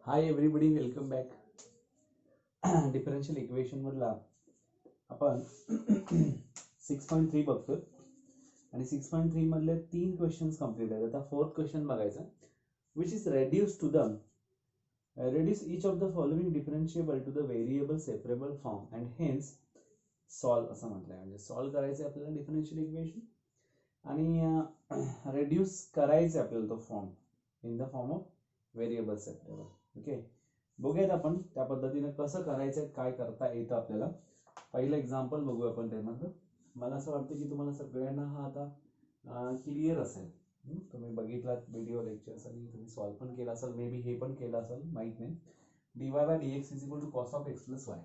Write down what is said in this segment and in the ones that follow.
हाय everybody, welcome back. Differential equation मधला आपण 6.3 बघतोय आणि 6.3 मधले 3 क्वेश्चन्स कंप्लीट आहेत. आता फोर्थ क्वेश्चन बघायचा, which is reduce to the reduce each of the following differentiable to the variable separable form and hence solve असं म्हटलंय. म्हणजे सॉल्व्ह करायचं आपल्याला डिफरन्शियल इक्वेशन आणि रेड्यूस करायचं आपल्याला तो form in the form of variable separable. Okay, बघूयात आपण त्या पद्धतीने कसं करायचं, काय करता येतं आपल्याला. पहिलं एक्झाम्पल बघू आपण त्यामधलं. मला असं वाटतं की तुम्हाला सगळ्यांना हा आता क्लिअर असेल. तुम्ही बघितलात व्हिडिओ लेक्चर्स आणि तुम्ही सॉल्व्ह पण केला असेल, मे बी हे पण केलं असेल, माहित नाही. dy by dx is equal to cos of x plus y.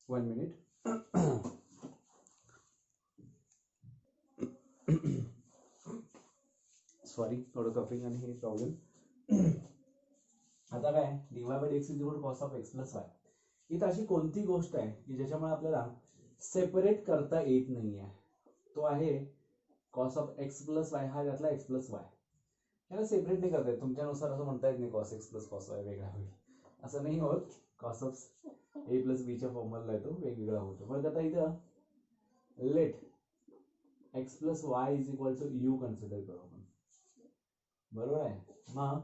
One minute. Sorry, थोडं कफिंग आणि हे प्रॉब्लेम. आता काय, dy by dx is equal to cos of x plus y. इथं अशी कोणती गोष्ट आहे की ज्याच्यामुळे आपल्याला सेपरेट करता येत नाहीये, तो आहे cos of x plus Y. हा त्यातला एक्स प्लस वाय याला सेपरेट नाही करता येत. तुमच्यानुसार असं म्हणता येत नाही cos x plus cos Y वेगळा होईल, असं नाही होत. कॉस ऑफ ए प्लस बीच्या फॉर्मला येतो, वेगवेगळा होतो. पण आता इथं let x plus y is equal to u consider करू आपण, बरोबर आहे. मग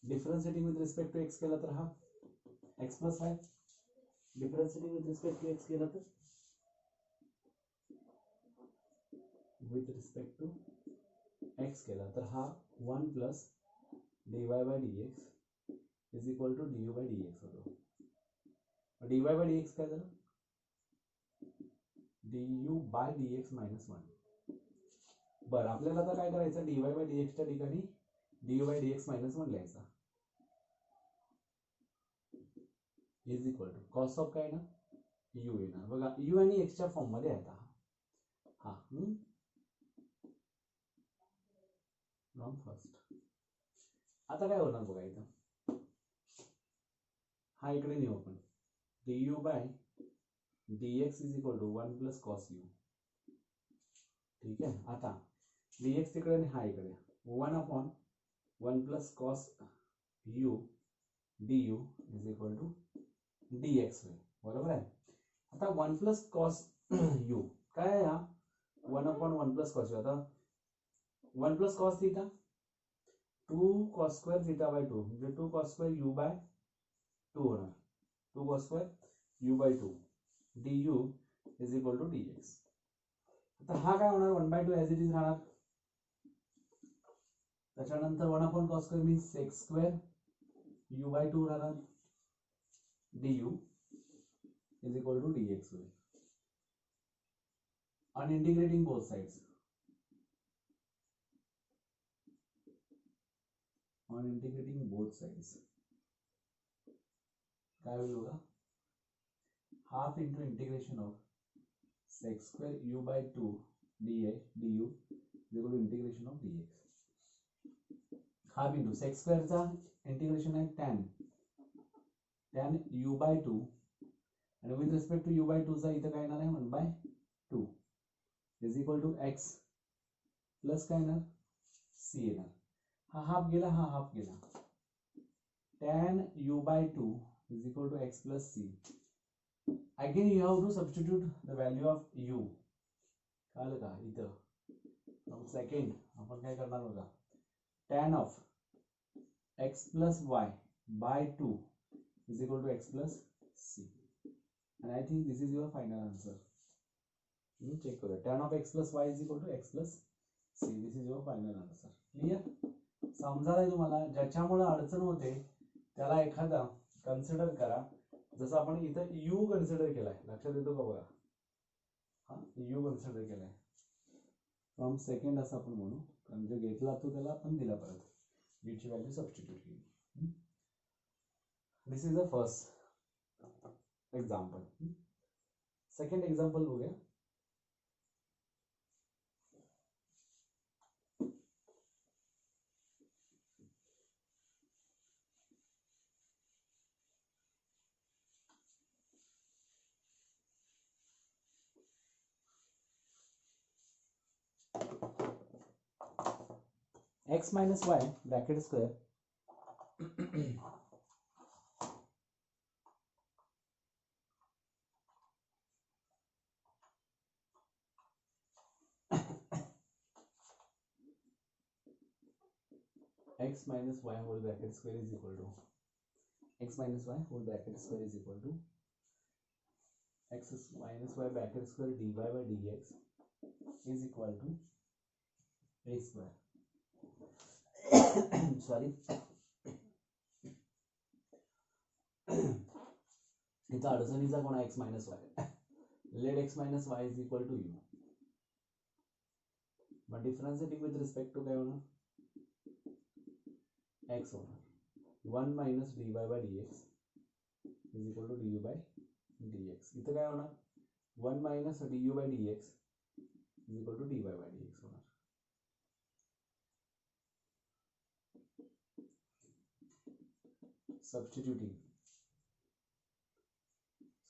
differentiating with respect to x केला तर हा x plus y, differentiating with respect to x केला तर विथ रिस्पेक्ट टू एक्स केला तर हा 1 plus dy by dx is equal to du by dx होतो. dy बाय dx काय झालं, du बाय dx मायनस 1. बरं, आपल्याला आता काय करायचं, dy बाय dx च्या ठिकाणी du बाय dx मायनस 1 लिहायचा is equal to cos of काय ना u येणार. बघा, u आणि x च्या फॉर्म मध्ये आहे हा. फर्स्ट आता काय होणार बघा, इथं हा इकडे नेऊ आपण. du by dx is equal to 1 plus cos u. ठीक आहे. आता dx तिकडे आणि हा इकडे 1 upon 1 plus cos u du is equal to dx होईल, बरोबर आहे. आता 1 प्लस कॉस u काय आहे, हा 1 अपॉन 1 प्लस कॉस u. आता 1 plus cos theta 2 cos square theta by 2 म्हणजे 2 कॉस स्क्वेअर u बाय 2 होणार. 2 cos square u by 2 du is equal to dx. आता हा काय होणार, 1 बाय 2 ऍज इट इज राहणार. त्याच्यानंतर 1 upon cos square means sec square u by 2 राहणार. du is equal to dx होईल. On integrating both sides, on integrating both sides काय होईल बघा, half into integration of sec square u by 2 du is equal to integration of dx. Half into sec स्क्वेअरचा integration आहे tan u by 2 आणि with respect to u by 2 चा इथं काय येणार आहे 1 bye 2 is equal to x plus काय येणार c येणार. हा हाफ गेला, हा हाफ गेला. tan u by 2 is equal to x plus c. Again you have to substitute the value of u. कळलं का, इथं सेकंड आपण काय करणार बघा, tan of x plus y by 2 is equal to x plus c, and I think this is your final answer. Check करूया. tan of x plus y is equal to x plus c. This is your final answer. Clear? समजायला तुम्हाला ज्याच्यामुळे अडचण होते त्याला एखादा consider करा. जसं आपण इथं u कन्सिडर केलाय, लक्षात येतो का बघा, हा u कन्सिडर केलाय फ्रॉम सेकंड असं आपण म्हणू, कारण जो घेतला तो त्याला आपण दिला परत, u ची व्हॅल्यू सबस्टिट्यूट केली. This is the first example. Second example हो गया. x minus Y bracket square x minus y whole bracket square is equal to x minus y whole bracket square is equal to x minus y bracket square dy by dx is equal to a square. Sorry. इथं अडचणीचा कोण x minus y. Let x minus y is equal to u. मग differentiating with respect to काय होणार x होणार 1 minus dy by dx is equal to du by dx. इथं काय होणार 1 minus du by dx is equal to dy by dx होणार. Substituting,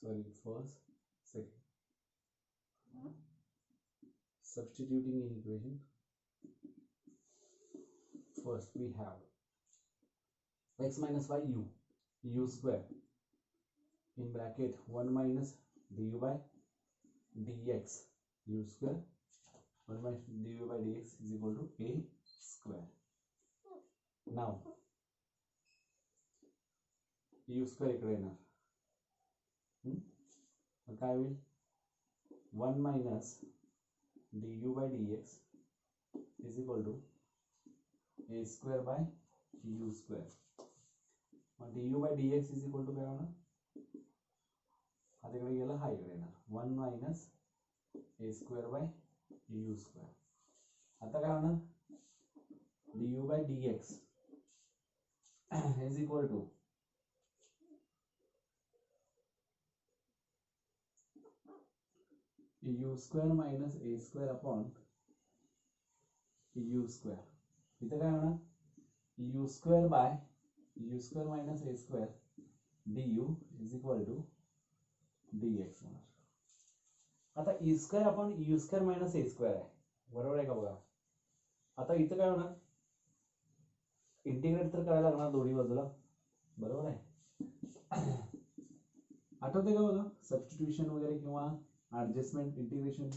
sorry, first, second, substituting in equation. First we have x minus y u square in bracket 1 minus du by dx u square 1 minus du by dx is equal to a square. Now u square इकडे येणार मग काय होईल 1 minus du by dx is equal to a square by u square. मग du by dx is equal to काय होणार हा तिकडे गेला हा इकडे येणार 1 minus a square by u square. आता काय होणार du by dx is equal to u square minus a square upon u square. इथे काय होणार u square by u square minus a square du is equal to dx होणार. आता e square upon u square minus a square आहे बरोबर आहे का बघा. आता इथे काय होणार इंटिग्रेट तर करायला लागणार दोन्ही बाजूला बरोबर आहे. आठवते का बघा सबस्टिट्यूशन वगैरे किंवा adjustment integration,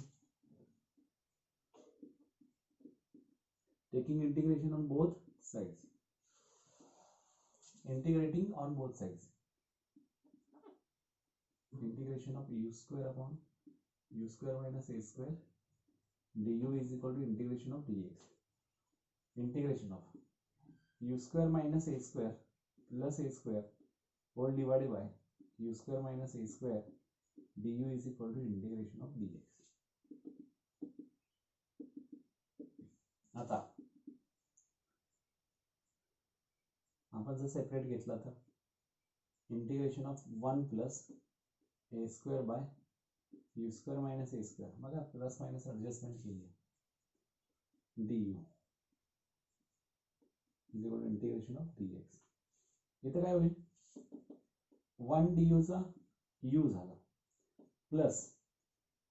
taking integration on both sides, integrating on both sides, integration of u square upon u square minus a square du is equal to integration of dx, integration of u square minus a square plus a square whole divided by u square minus a square du is equal to integration of dx. आता आपण जर separate घेतला तर integration of 1 plus a square by u square minus a square बघा plus minus adjustment केली du is equal to integration of dx. इथे काय होईल 1 du चा u झाला plus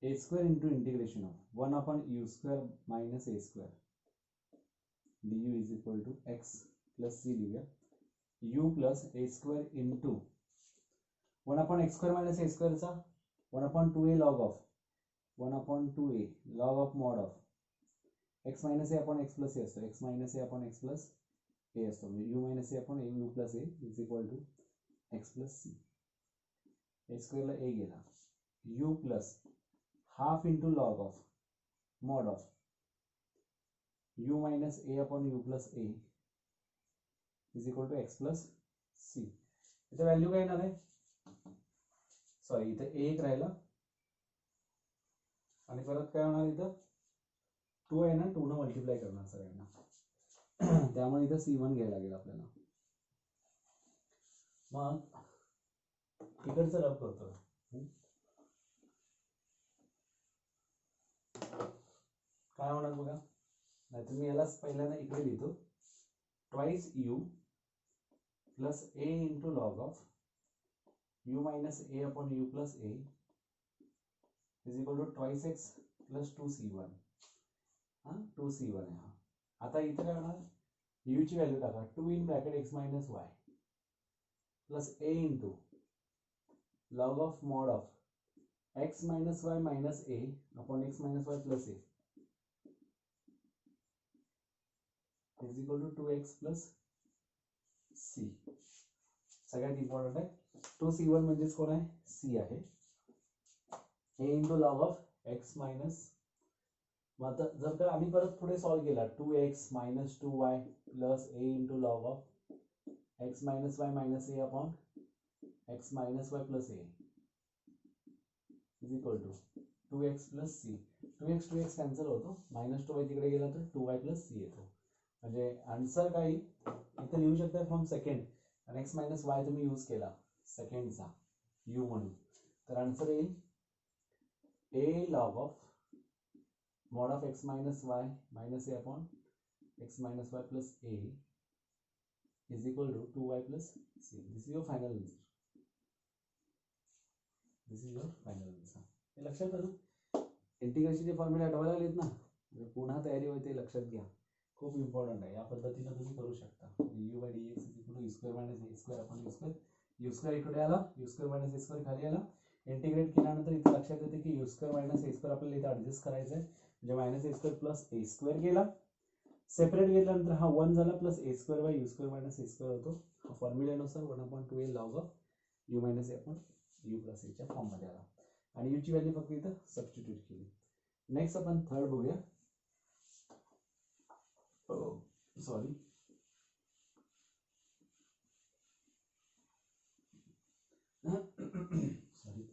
a square into integration of 1 upon u square minus a square du is equal to x plus c लिहूया u plus a square into 1 upon x square minus a स्क्वेअरचा 1 upon 2a log of 1 upon 2a log of mod of x minus a upon x plus a असतो x minus a upon x plus a असतो u minus a upon u plus a is equal to x plus c. a स्क्वेअरला a गेला u plus half into log of mod of u minus a upon u plus a is equal to x plus c. इथे value काय येणार आहे sorry इथे a एक राहिला आणि परत काय होणार इथं 2 आहे ना 2 ने मल्टिप्लाय करणार सगळ्यांना त्यामुळे इथं c1 घ्यायला लागेल आपल्याला. मग इकडचं रब करतो काय होणार बघा नाहीतर मी याला पहिल्यांदा इकडे लिहितो twice u plus a into log of u minus a upon u plus a is equal to twice x plus 2c1 2c1 आहे हा. आता इथे काय होणार u ची व्हॅल्यू टाका 2 in bracket x minus y plus a into log of mod of x minus y minus a upon x minus y plus a is equal to 2x plus c. सगळ्यात important आहे तो c1 म्हणजेच कोण आहे c आहे. a into log of x minus, मग आता जर का आम्ही परत पुढे सॉल्व केला 2x minus 2y plus a into log of x minus y minus a upon x minus y plus a is equal to 2x plus c. 2x cancel होतो, minus 2y तिकडे गेला तर 2y प्लस c येतो. म्हणजे answer काय इथे लिहू शकता फ्रॉम सेकंड, आणि x मायनस वाय तुम्ही यूज केला सेकंडचा u म्हणून, तर आन्सर येईल a log of mod of x minus y minus a upon x minus y plus a is equal to 2y plus c. This is your final answer. This is your final answer. हे लक्षात आलं, इंटिग्रेशनचे फॉर्म्युले आठवायला लागलेत ना, पुन्हा तयारी होते लक्षात घ्या, खूप इम्पॉर्टंट आहे. या पद्धतीने तुम्ही करू शकता. du by dx is equal to u square minus a square upon u square. u square इकडे आला, u square minus a square खाली आला. इंटिग्रेट केल्यानंतर इथे लक्षात येते की u square minus a square आपल्याला इथे ऍडजस्ट करायचं आहे, म्हणजे minus a square plus a square गेला, सेपरेट गेल्यानंतर हा 1 झाला plus a square by u square minus a square होतो. हा फॉर्म्युल्यानुसार 1/2a log of u minus a upon u plus a च्या फॉर्म मध्ये आला, आणि u ची व्हॅल्यू फक्त इथं सबस्टिट्यूट केली. नेक्स्ट आपण थर्ड बघूया. सॉरी, सॉरी,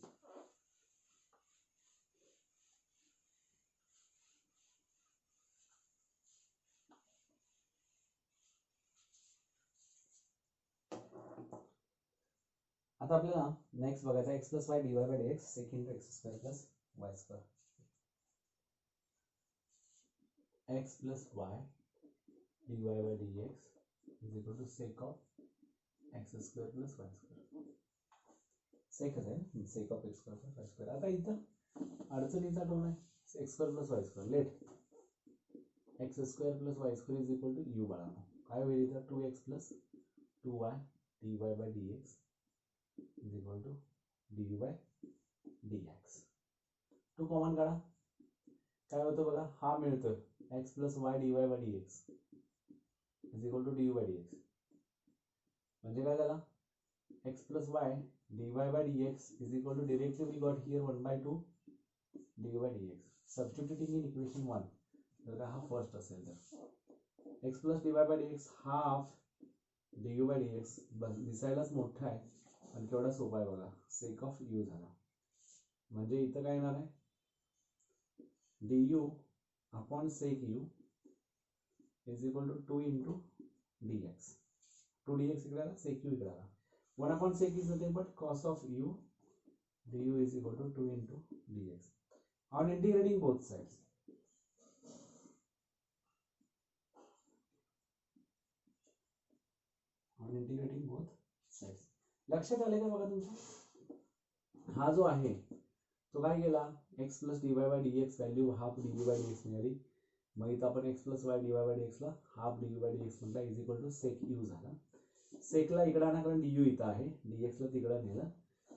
आता आपल्याला नेक्स्ट बघायचा X plus Y D Y by D X sec into x square plus Y square. X plus Y D Y by D X is equal to sec of x square plus Y square. सेकच आहे, sec of x square plus Y square. आता इथं अडचणीचा टोन आहे x square plus Y square. Let X square plus Y square is equal to U बाळा. काय होईल इथं 2x plus 2y dy by dx is equal to du by dx. Two common काढा, काय होतं बघा, हा मिळतो x plus y dy by dx is equal to du by dx. म्हणजे काय झाला, x plus y dy by dx is equal to directly we got here 1/2 du by dx. Substituting in equation 1, जर का हा first असेल तर x plus dy by dx half du by dx दिसायलाच मोठा आहे आणि केवढा सोपा आहे बघा, सेक ऑफ u झाला. म्हणजे इथं काय येणार आहे du upon sec u is equal to 2 into dx. 2 dx इकडे आला, सेक u इकडे आला. 1 upon sec is nothing but cos of u du is equal to 2 into dx. On integrating both sides, on integrating both sides. लक्षात आले का बघा तुमचं, हा जो आहे तो काय गेला, X plus D Y by D X value half D U by D X मिळाली. मग इथं आपण X plus Y D Y by D एक्सला half D U by D X म्हटला is equal to sec U झाला. सेकला इकडं आणा कारण डी यू इथं आहे, डी एक्सला तिकडं नेलं.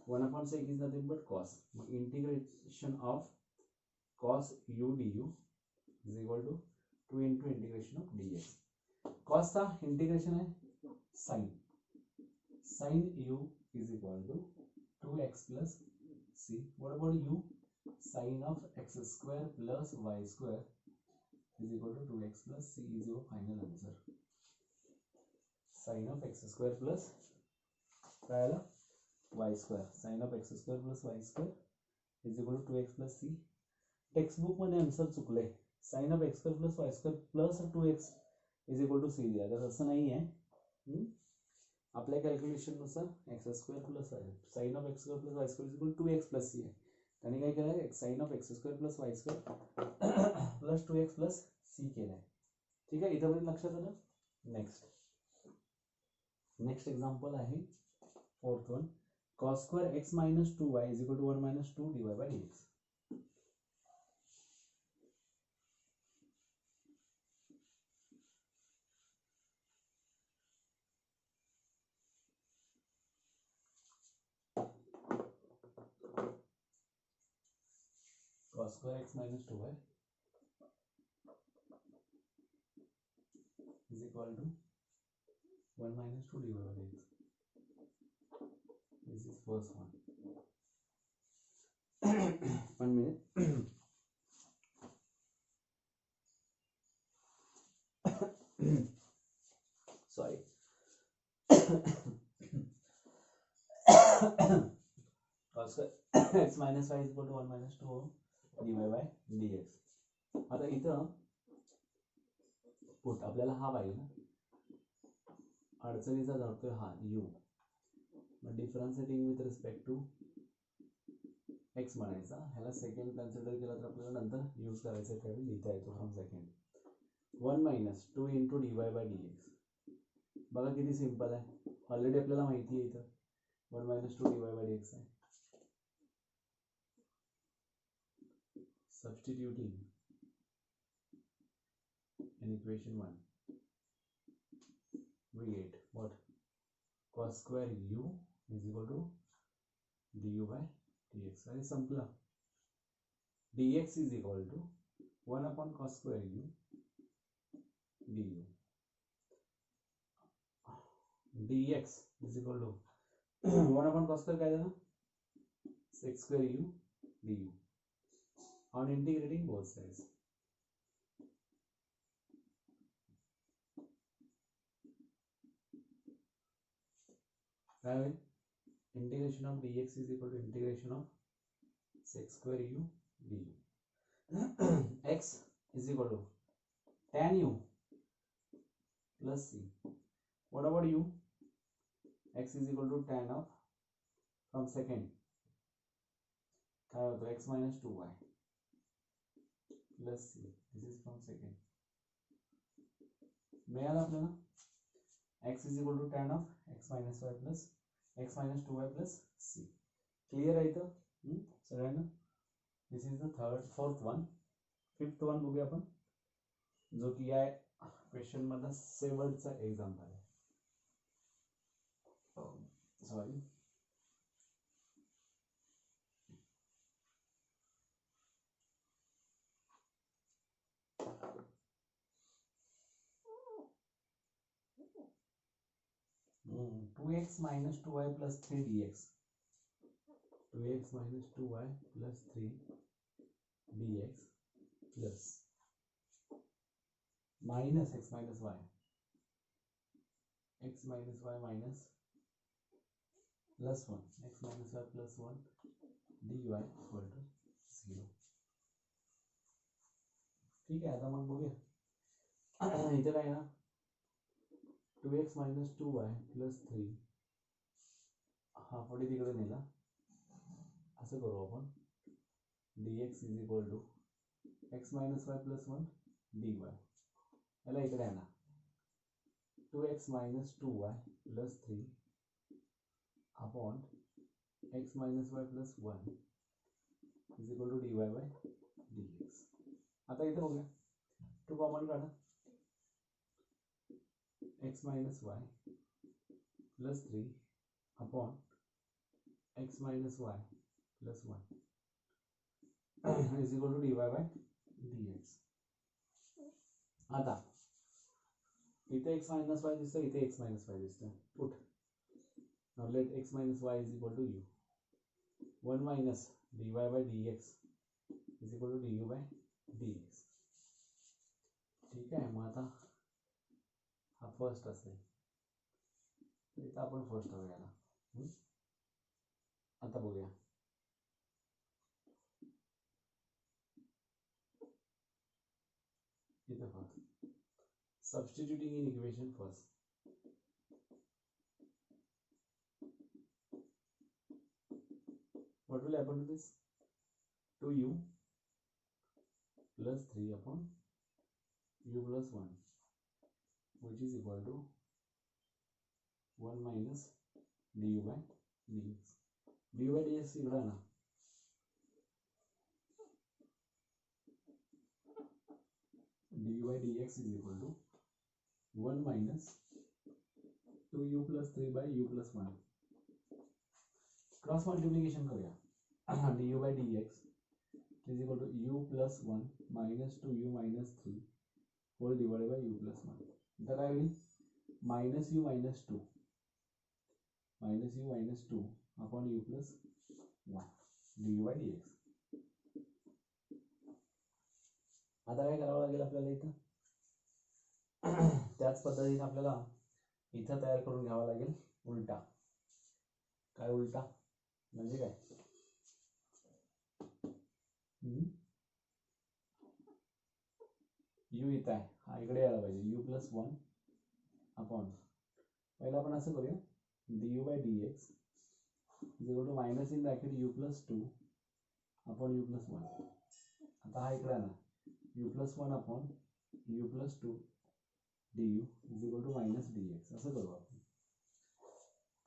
1 upon sec is nothing but cos. मग integration of cos U D U is equal to 2 into integration of D X. कॉसचा इंटिग्रेशन आहे sine, sin u is equal to 2x plus c. What about u? Sin of x square plus y square is equal to 2x plus c is your final answer. Sin of x square plus काय आला y square. Sin of x square plus y square is equal to 2x plus c. Textbook मध्ये answer चुकले. Sin of x square plus y square plus 2x is equal to c दिला, तर असं नाही आहे. आपल्या कॅल्क्युलेशन नुसार x square plus sine of x square plus Y square equal 2x plus c आहे. त्याने काय केलं आहे, sine of x square plus Y square plus 2x plus c केलाय. ठीक आहे, इथं पण लक्षात आलं. नेक्स्ट एक्झाम्पल आहे fourth one. Cos square x minus 2y is equal to 1 minus 2 dy by dx. cos square x minus 2y is equal to 1 minus 2 divided by x. This is first one. 1 minute. Sorry. Cos square x minus y is equal to 1 minus 2 dy by dx. आता इथं put आपल्याला हा पाहिजे ना, अडचणीचा धरतोय हा u, मग differentiating with respect to x म्हणायचा. ह्याला सेकंड कन्सिडर केला तर आपल्याला नंतर यूज करायचं आहे, त्यावेळी लिहिता येतो from second. 1 minus 2 into dy by dx. बघा किती सिंपल आहे, ऑलरेडी आपल्याला माहिती आहे इथं 1 minus 2 dy by dx आहे. Substituting in equation 1 we get what? Cos square u is equal to du by dx. अरे संपला. dx is equal to 1 upon cos square u du. dx is equal to 1 upon cos square काय झालं? sec square u du. On integrating both sides. Integration of dx is equal to integration of sec square u du. X is equal to tan u plus c. What about u? X is equal to tan of from second काय होतं x minus 2y plus c. This is from second. मिळालं आपल्याला x is equal to tan of x minus y plus x minus 2y plus c. Clear आहे इथं सगळ्यांना? This is the fourth one. Fifth one बघूया आपण, जो की या क्वेश्चन मधला शेवटचा एक्झाम्पल आहे. Sorry, two x minus 2y plus 3 dx. 2x minus 2y plus 3 dx plus minus x minus y. x minus y minus plus 1. x minus y plus 1 dy equal to 0. ठीक आहे, आता मग बघूया इथे काय ना, 2x minus 2y plus 3 हा 40 तिकडे नेला, असं करू आपण. dx is equal to x minus y plus 1 dy. याला इकडे आहे ना, 2x minus 2y plus 3 upon x minus y plus 1 is equal to dy by dx. आता इथे बघूया, 2 कॉमन काढा. x minus y plus 3 upon x minus y plus 1 is equal to dy by dx. आता इथे x minus y दिसतं, इथे x minus y दिसतं. Put now let x minus y is equal to u. 1 minus dy by dx is equal to du by dx. ठीक आहे, मग आता हा फर्स्ट असेल, इथं आपण फर्स्ट हवं याला. आता बघूया, इथं first substituting in equation first. What will happen to this? 2u plus 3 upon u plus 1, which is equal to 1 minus du by dx. du by dx इकडे ना, du by dx is equal to 1 minus 2u plus 3 by u plus 1. Cross multiplication करूया. du by dx is equal to u plus 1 minus 2u minus 3 whole divided by u plus 1. इथं काय होईल minus u minus 2 upon u plus 1 du by dx. आता काय करावं लागेल आपल्याला इथं त्याच पद्धतीने आपल्याला इथं तयार करून घ्यावा लागेल उलटा. काय उलटा म्हणजे काय u इथं आहे हा इकडे यायला पाहिजे u plus 1 अपॉन पहिला आपण असं करूया du by dx is equal to minus in bracket u plus 2 upon u plus 1. आता हा इकडे ना u plus 1 upon u plus 2 du is equal to minus dx असं करू आपण.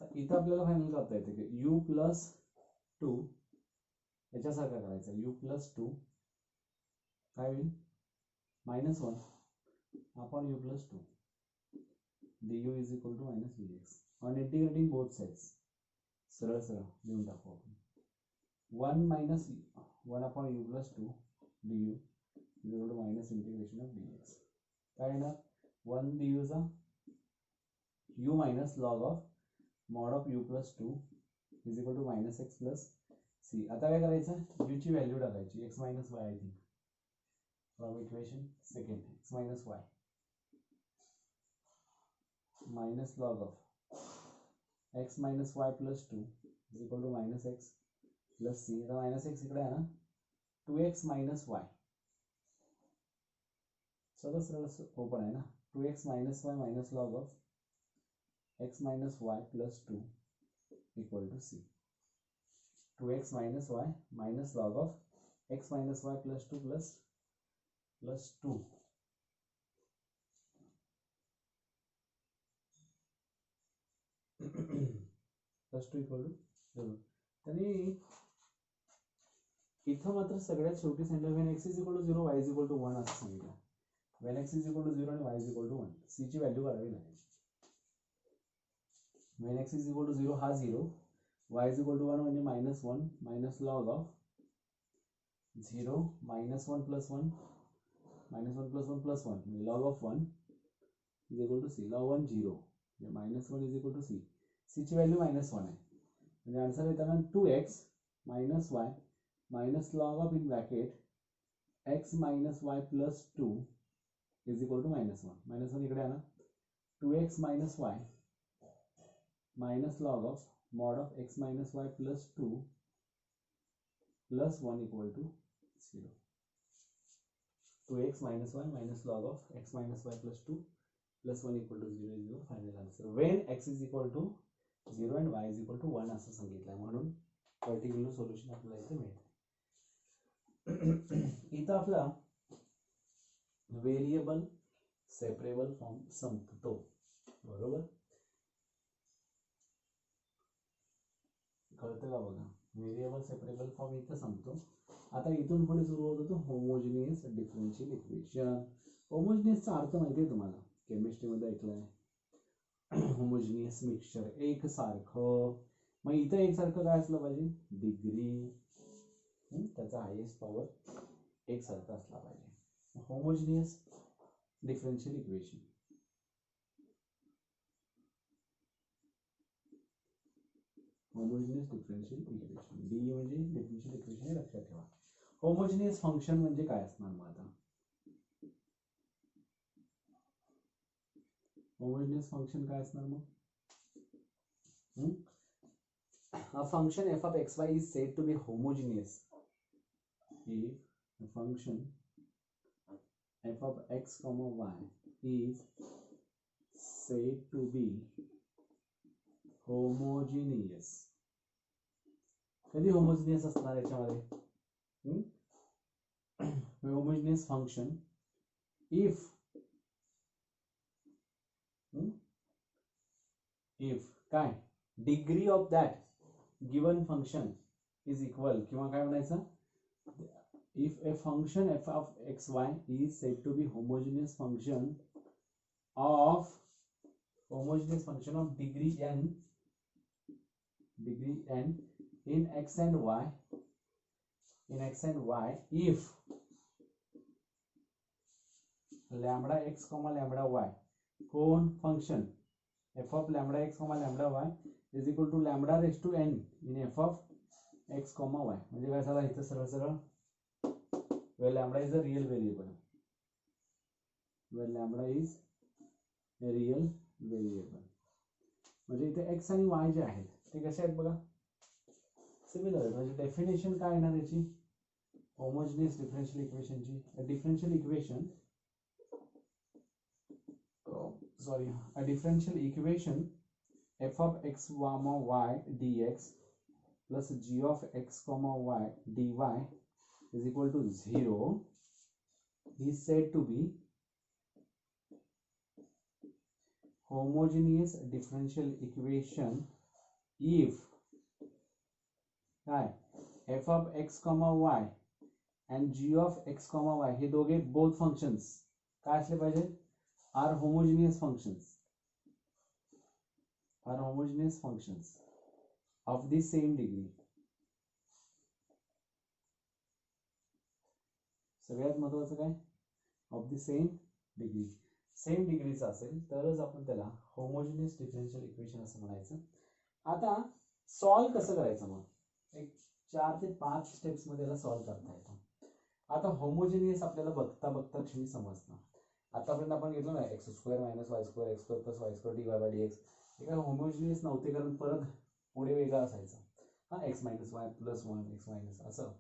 तर इथं आपल्याला फायनल करता येते की u plus 2 याच्यासारखा करायचा u plus 2 काय होईल minus 1 upon u plus 2 du is equal to minus dx. On integrating both sides सरळ सरळ लिहून टाकू आपण 1 minus 1 upon u plus 2 du is equal to minus integration of dx. काय येणार 1 du चा u minus log of mod of u plus 2 is equal to minus x plus c. आता काय करायचं u ची व्हॅल्यू टाकायची x minus y I think from equation second x minus y minus log of x minus y plus 2 is equal to minus x plus c. आता minus x इकडे आहे ना 2x minus y सरळ सरळ open आहे ना 2x minus y minus log of x minus y plus 2 equal to c. 2x minus y minus log of x minus y plus 2 plus 2 plus 2 equal to 0. तरी इथं मात्र सगळ्यात शेवटी सांगितलं when x is equal to 0 y is equal to 1 असं सांगितलं. when x is equal to 0 आणि y is equal to 1 c ची व्हॅल्यू काढावी लागेल. when x is equal to 0 हा 0 y is equal to 1 म्हणजे minus 1 minus log of 0 minus 1 plus 1 minus 1 plus 1 plus 1 म्हणजे log of 1 is equal to c. log 1 0 म्हणजे minus 1 is equal to c. c ची value minus 1 आहे म्हणजे answer येताना 2x minus y minus log of in bracket x minus y plus 2 is equal to minus 1. minus 1 इकडे आहे ना 2x minus y minus log of mod of x minus y plus 2 plus 1 equal to 0. 2x minus y minus log of x minus y plus 2 plus 1 equal to 0 is your final answer. When x is equal to 0 and y is equal to 1 असं सांगितलं म्हणून particular solution आपल्याला इथे मिळते. इथं आपला variable separable form संपतो बरोबर. कळतं का बघा व्हेरिएबल सेपरेबल फॉर्म इथं संपतो. आता इथून पुढे सुरू होत होतं होमोजिनियस डिफरन्शियल इक्वेशन. होमोजिनियसचा अर्थ माहिती आहे तुम्हाला केमिस्ट्रीमध्ये ऐकलाय होमोजिनियस मिक्सचर एकसारखं. मग इथं एकसारखं काय असलं पाहिजे डिग्री त्याचा हायेस्ट पॉवर एकसारखा असला पाहिजे. Homogeneous differential equation homogeneous differential equation D म्हणजे डिफरन्शियल इक्वेशन हे लक्षात ठेवा. होमोजिनियस फंक्शन म्हणजे काय असणार मग आता होमोजिनियस फंक्शन काय असणार मग a function f of xy is said to be homogeneous if a function f of x comma y is said to be homogeneous. कधी homogeneous असणार याच्यामध्ये homogeneous function if काय degree of that given function is equal किंवा काय म्हणायचं if a function f of xy is said to be homogeneous function of degree n in x and y in x and y if lambda x comma lambda y कोण function f of lambda x comma lambda y is equal to lambda raised to n in f of x comma y. म्हणजे काय झालं इथं सरळ सरळ where lambda is a real variable, where lambda is a real variable, म्हणजे इथे x आणि y जे आहेत ते कसे आहेत बघा सिमिलर आहेत. म्हणजे डेफिनेशन काय येणार याची होमोजेनियस डिफरन्शियल इक्वेशनची. Differential equation a differential equation f of x comma y dx plus g of x comma y dy is equal to 0 is said to be homogeneous differential equation if f of x comma y and g of x comma y हे दोघे both functions काय असले पाहिजे are homogeneous functions of the same degree. सगळ्यात महत्त्वाचं काय of the same degree. Same डिग्रीचा असेल तरच आपण त्याला होमोजेनियस डिफरन्शियल इक्वेशन असं म्हणायचं. आता सॉल्व कसं करायचं मग एक 4 ते 5 स्टेप्स मध्ये याला सॉल्व करता येतं. आता होमोजेनियस आपल्याला बघता बघता क्षणी समजतं. आतापर्यंत आपण घेतलं ना x square minus y square x square plus Y square D Y by D x हे काय होमोजिनियस नव्हते कारण परत पुढे वेगळा असायचा हा x minus y plus one x minus असं.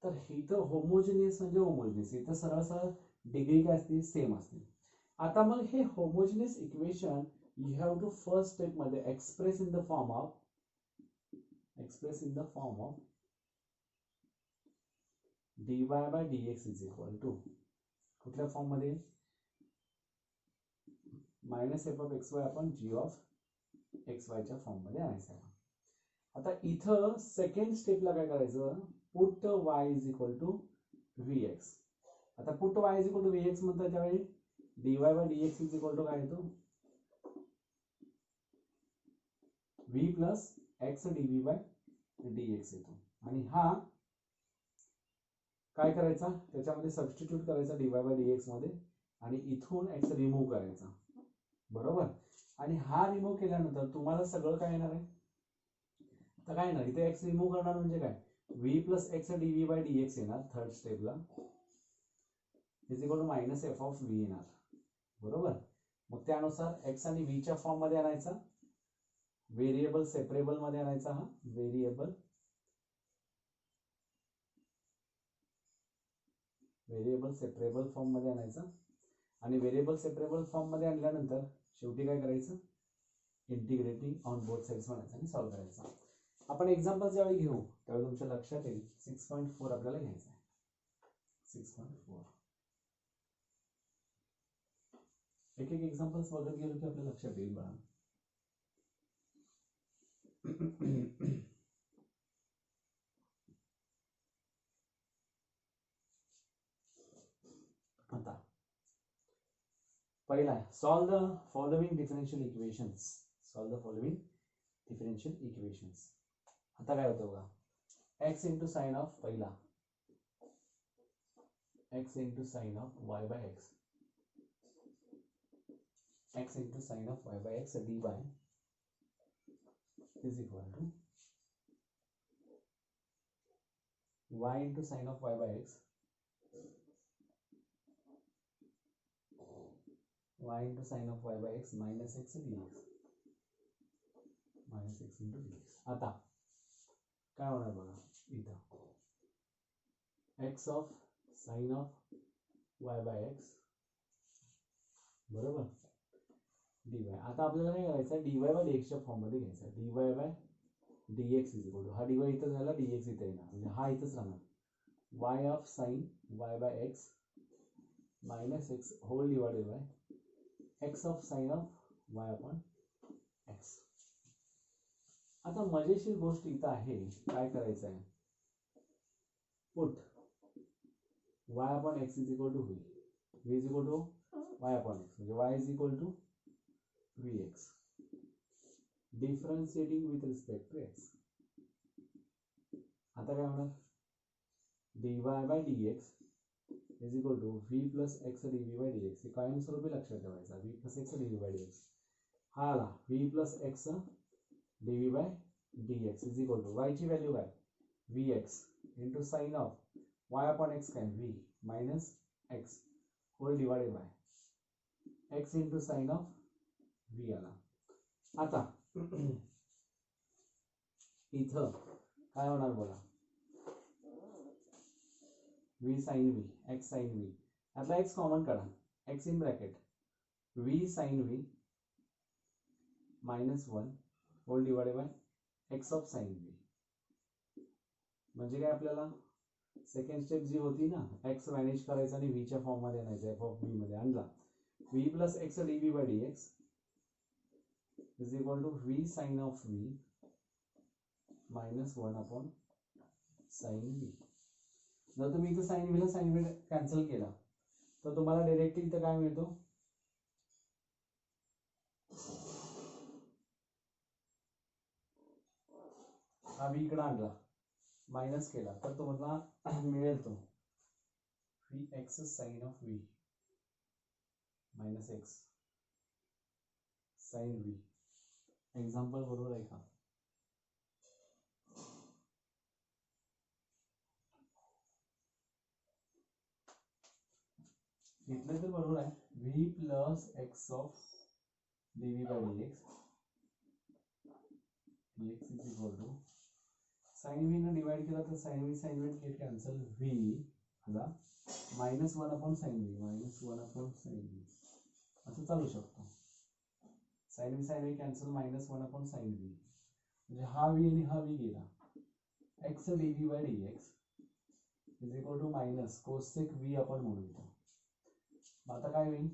तर इथं होमोजिनियस म्हणजे होमोजिनियस इथं सरळ सरळ डिग्री काय असते सेम असते. आता मग हे homogeneous equation you have to first step मध्ये express in the form of dy by dx is equal to कुठल्या फॉर्म मध्ये minus F of X Y आपण जी ऑफ एक्स वायच्या फॉर्म मध्ये आणायचं. आता इथं सेकंड स्टेपला काय करायचं put y is equal to vx. आता put y is equal to vx म्हणतात त्यावेळी dy by dx is equal to काय येतो v plus x dv bye dx येतो. आणि हा काय करायचा त्याच्यामध्ये सबस्टिट्यूट करायचा dy बाय dx मध्ये आणि इथून x रिमूव्ह करायचा बरोबर. आणि हा रिमूव्ह केल्यानंतर तुम्हाला सगळं काय येणार आहे तर काय येणार इथे x रिमूव्ह करणार म्हणजे काय v plus x dv bye dx येणार थर्ड स्टेपला is equal to minus F of v येणार बरोबर. मग त्यानुसार x आणि v च्या फॉर्म मध्ये आणायचा व्हेरिएबल सेपरेबल मध्ये आणायचा हा व्हेरिएबल सेपरेबल फॉर्म मध्ये आणायचा. आणि व्हेरिएबल सेपरेबल फॉर्म मध्ये आणल्यानंतर शेवटी काय करायचं इंटिग्रेटिंग ऑन बोथ साइड्स म्हणायचं आणि सॉल्व्ह करायचं. आपण एक्झाम्पल ज्यावेळी घेऊ त्यावेळी तुमच्या लक्षात येईल 6.4 आपल्याला घ्यायचं आहे. 6.4 एक एक एक्झाम्पल्स बघत गेलो की आपल्या लक्षात येईल बघा. आता पहिला आहे solve the following differential equations. आता काय होतं बघा x इंटू साइन ऑफ पहिला x into sine of y by x x into sine of y by x dy is equal to y into sin of y by x y into sin of y by x minus x dx minus x into dx. आता काय होणार बघा इथं x of sin of y by x बरोबर dy. आता आपल्याला काय करायचं dy बाय dx च्या फॉर्म मध्ये घ्यायचा dy by dx is equal to हा dy इथं झाला dx इथे येणार म्हणजे हा इथंच राहणार y of sine y by x minus x whole divided by x of sine of y upon x. आता मजेशीर गोष्ट इथं आहे काय करायचं आहे put y upon x is equal to v is equal to y upon x म्हणजे y is equal to vx differentiating with respect to x. आता काय होणार dy by dx is equal to v plus x dv bye dx. हे कायमस्वरूपी लक्षात ठेवायचा. v plus x dv bye dx हा आला v plus x dv bye dx is equal to y ची व्हॅल्यू काय vx into sine of y upon x काय v minus x whole divided by x into sine of v आला. आता इथं काय होणार बोला v sin v x sin v यातला x कॉमन काढा x in bracket v sin v minus 1 whole divided by x of sin v. म्हणजे काय आपल्याला सेकंड स्टेप जी होती ना x मॅनेज करायचा आणि v च्या फॉर्म मध्ये आणायचा f ऑफ v मध्ये आणला v plus x dv bye dx is equal to v sin of v minus 1 upon sin v. जर तुम्ही इथं sin v ला sin v कॅन्सल केला तर तुम्हाला डायरेक्टली इथं काय मिळतो हा v इकडे आणला मायनस केला तर तुम्हाला मिळेल तो vx sin of v minus x sin v. Example बरोबर आहे का? इथलं तर बरोबर आहे v plus x of dv bye dx dx is equal to sin v ने डिवाइड केला तर sin v get cancel v आला minus 1 upon sin v minus 1 upon sin v असं चालू शकतो. sin v cancel minus 1 upon sin v म्हणजे हा v आणि हा v गेला x dv bye dx is equal to minus cosec v आपण म्हणू इथं. आता काय होईल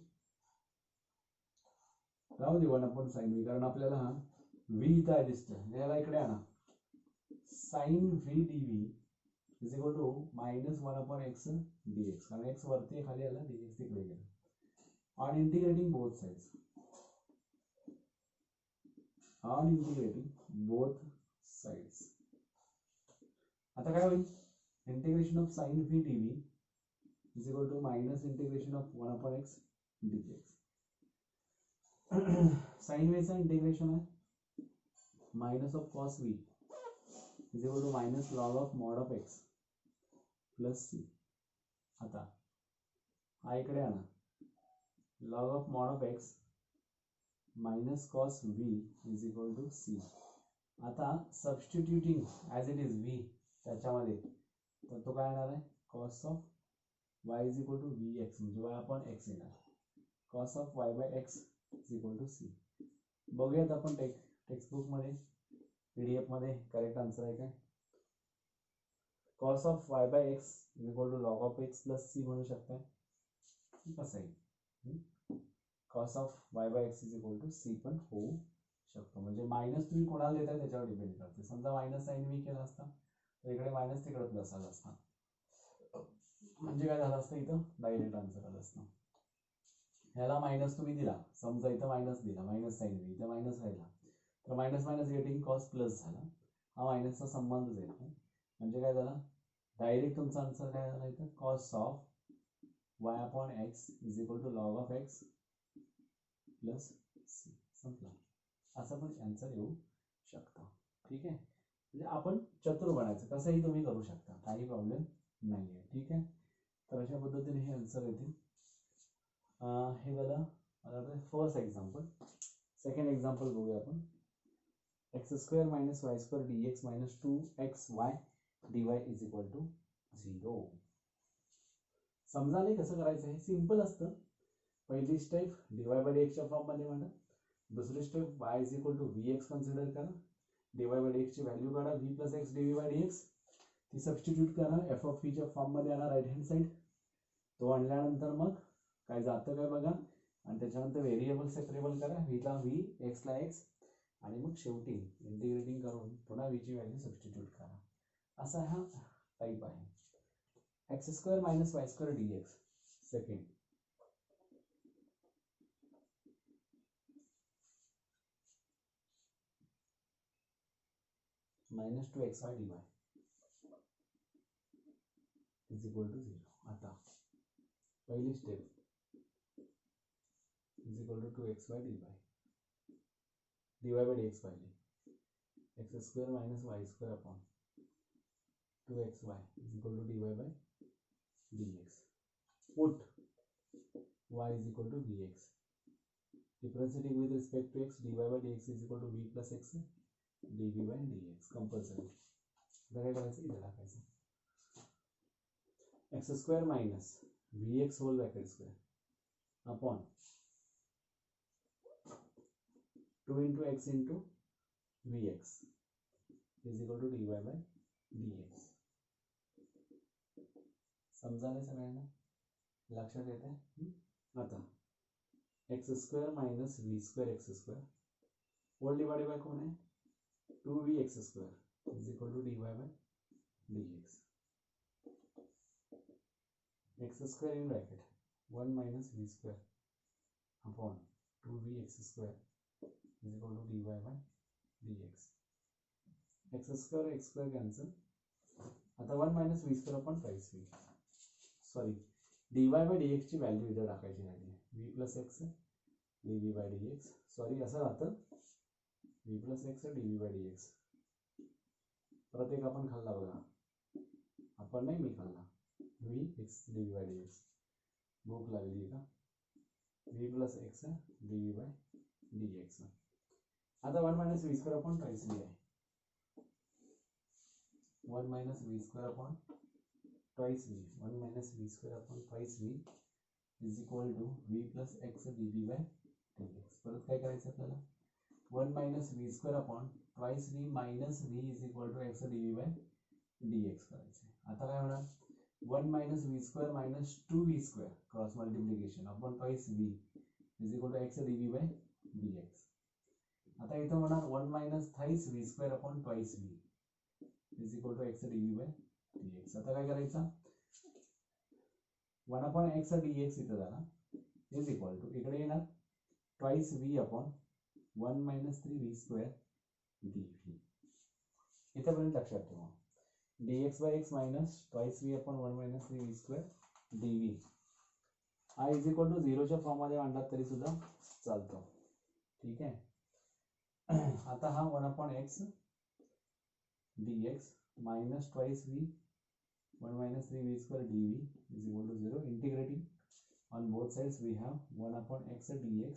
राहू दे 1 अपॉन sin v कारण आपल्याला हा v इथं दिसतोय याला इकडे आणा sin v dv is equal to minus 1 upon x dx कारण x वरती खाली आला dx तिकडे गेला ऑन इंटिग्रेटिंग बोथ साइड्स आता काय होईल integration of sin v dv is equal to minus integration of 1 upon x dx. sin v चा इंटिग्रेशन आहे minus of cos v is equal to minus log of mod of x plus c. आता हा इकडे आणा log of mod of x minus cos v is equal to c. आता substituting as it is v त्याच्यामध्ये तर तो काय येणार आहे cos of y is equal to vx म्हणजे y अपॉन x येणार cos of y by x is equal to c. बघूयात आपण टेक्स्टबुक मध्ये पीडीएफ मध्ये करेक्ट आन्सर आहे काय. cos of y by x is equal to log of x plus c म्हणू शकता कसं आहे cos of y by x is equal to c पण होऊ शकतो. म्हणजे मायनस तुम्ही कोणाला देताय त्याच्यावर डिपेंड करते. समजा मायनस sin v केला असता तर इकडे मायनस तिकडे प्लस आला असता म्हणजे काय झालं असतं इथं डायरेक्ट आन्सर आलं असतं. ह्याला मायनस तुम्ही दिला समजा इथं मायनस दिला मायनस sin v इथं मायनस राहिला तर minus minus getting cos plus झाला हा मायनसचा संबंधच येत नाही म्हणजे काय झालं डायरेक्ट तुमचा आन्सर काय झाला इथं cos of y upon x is equal to log of x plus c. संपला. असं पण आन्सर येऊ शकतं. ठीक आहे म्हणजे आपण चतुर बनायचं कसंही तुम्ही करू शकता काही प्रॉब्लेम नाही आहे. ठीक आहे तर अशा पद्धतीने हे आन्सर येतील. हे झालं मला वाटतं फर्स्ट एक्झाम्पल. सेकंड एक्झाम्पल बघूया आपण x square minus y square dx minus 2xy dy is equal to 0. समजा नाही कसं करायचं आहे सिंपल असतं. पहिली स्टेप dy बाय dx च्या फॉर्म मध्ये मांडा. दुसरी step y is equal to vx consider करा dy बाय dx ची व्हॅल्यू काढा v plus x dv bye dx ती सबस्टिट्यूट करा f ऑफ v च्या फॉर्म मध्ये आणा राईट हँड साइड. तो आणल्यानंतर मग काय जातं काय बघा आणि त्याच्यानंतर व्हेरिएबल सेपरेबल करा v ला v x ला x आणि मग शेवटी इंटिग्रेटिंग करून पुन्हा v ची व्हॅल्यू सबस्टिट्यूट करा. असा हा टाइप आहे. X square minus y square dx second minus 2xy dy is equal to 0. आता पहिली step is equal to 2x by dy by dx पाहिजे. x square minus y square upon 2xy is equal to dy by dx. Put y is equal to vx. Differentiating with respect to x, dy by dx is equal to v plus x dv by dx. Compulsory. काय करायचं इथे टाकायचं. x square minus vx whole bracket square upon 2 into x into vx is equal to dy by dx. समझाने सगळ्यांना लक्षात येते. आता x square minus v square x square whole divided by कौन है 2v x square is equal to dy by dx. X square in bracket 1 minus v square upon 2v x square is equal to dy by dx. X square cancel. आता 1 minus v square upon twice v. Sorry dy by dx ची value इथे टाकायची नाही. v plus x dv bye dx. Sorry असं राहतं v plus x dv bye dx. परत एक आपण खाल्ला बघा. आपण नाही मी खाल्ला v x dv bye dx. भूक लागली का. v plus x dv bye dx. आता 1 minus v square upon twice v आहे. 1 minus v square upon twice v. 1 minus v square upon twice v is equal to v plus x dv bye dx. परत काय करायचं आपल्याला 1 minus v square upon twice v minus v is equal to x dv bye dx करायचं. आता काय होणार 1 minus v square minus 2v square cross multiplication upon twice v is equal to x dv bye dx. आता इथं होणार 1 minus thrice v square upon twice v is equal to x dv bye dx. आता काय करायचं 1 upon x dx इथं झाला is equal to इकडे येणार twice v upon 1 minus 3v square dv. इथपर्यंत लक्षात ठेवा. dx by x minus twice v upon 1 minus 3v square dv हा इज इक्वल टू 0च्या फॉर्म मध्ये मांडलात तरी सुद्धा चालतो. ठीक आहे. आता हा 1 upon x dx minus twice v 1 minus 3v square dv is equal to 0. Integrating on both sides we have 1 upon x dx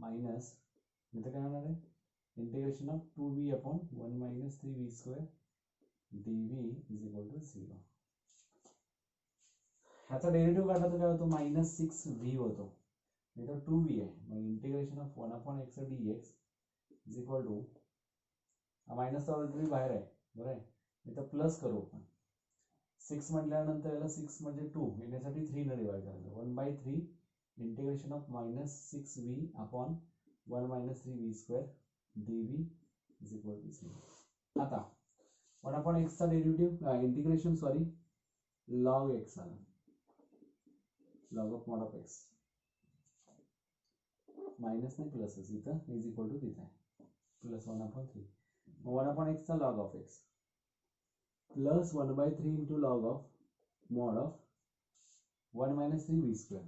minus इथं काय होणार आहे integration of 2v upon 1 minus 3v square dv is equal to 0. ह्याचा derivative काढला तर काय होतो minus 6v होतो. इथं 2v आहे मग integration of 1 upon x dx is equal to minus तर ऑलरेडी बाहेर आहे बरं आहे. इथं प्लस करू आपण 6 म्हटल्यानंतर याला 6 म्हणजे 2 येण्यासाठी 3 ने डिवाइड करायचं 1 by 3 integration of minus 6v upon 1 minus 3v square dv is equal to 0. आता 1 अपॉन x चा derivative integration sorry log x आला log of mod of x minus नाही प्लस इथं इज इक्वल टू तिथे plus 1 upon 3 1 upon x चा log of x plus 1 by 3 into log of mod of 1 minus 3v square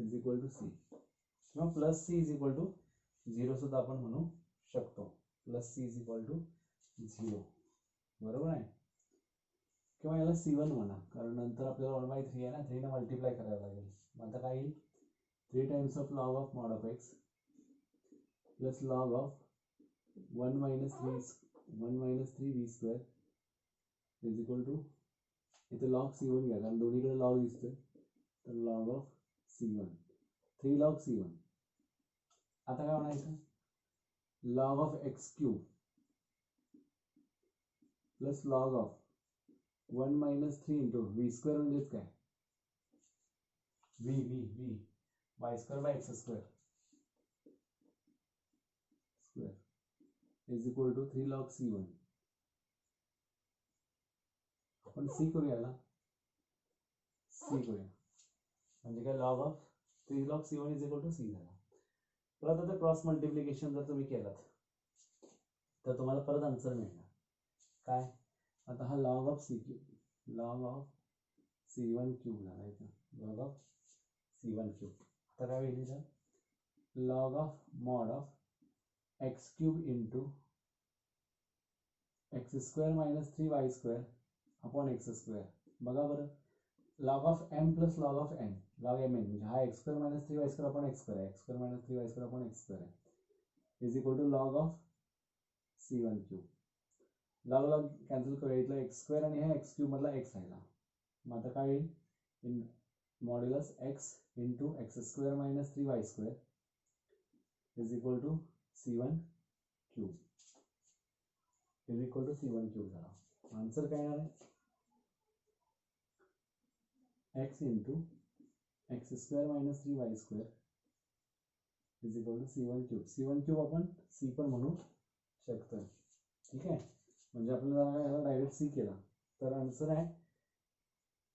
is equal to c. किंवा plus c is equal to 0 सुद्धा आपण म्हणू शकतो. plus c is equal to 0 बरोबर आहे. किंवा याला c1 म्हणा कारण नंतर आपल्याला 1 by 3 आहे ना 3 ने मल्टिप्लाय करावं लागेल. मग आता काय येईल 3 times of log of mod of x plus log of 1 minus 3v square is equal to इथे log c1 घ्या कारण दोन्हीकडे log दिसतोय तर log of c1 3 log c1. आता काय होणार इथं log of x cube plus log of 1 minus 3 into v square म्हणजेच काय v y square by x square is equal to 3 log c1. आपण c करूया याला c करूया म्हणजे काय log of 3 log c1 is equal to c झाला. परत आता क्रॉस मल्टिप्लिकेशन जर तुम्ही केलात तर तुम्हाला परत आन्सर मिळणार काय आता हा log of c cube, log of C1 cube लावायचा, लॉग ऑफ C1 क्यूब. आता काय होईल इथं, log of mod of x cube into x square minus 3y² upon x square. बघा बरं, log of m plus log of n, log m n म्हणजे हा x square minus 3y² upon x square आहे, x square minus 3y² upon x square आहे, is equal to log of C1 cube. Log log cancel करूया, इथला x square आणि हा x cube मधला x राहिला. मग आता काय येईल, in modulus x into x square minus 3y² is equal to C1 cube, is equal to C1 cube झाला. आन्सर काय येणार आहे, x into x square minus 3y² is equal to C1 cube. C1 cube आपण c पण म्हणू शकतो. ठीक आहे, म्हणजे आपल्याला डायरेक्ट सी केला तर आन्सर आहे,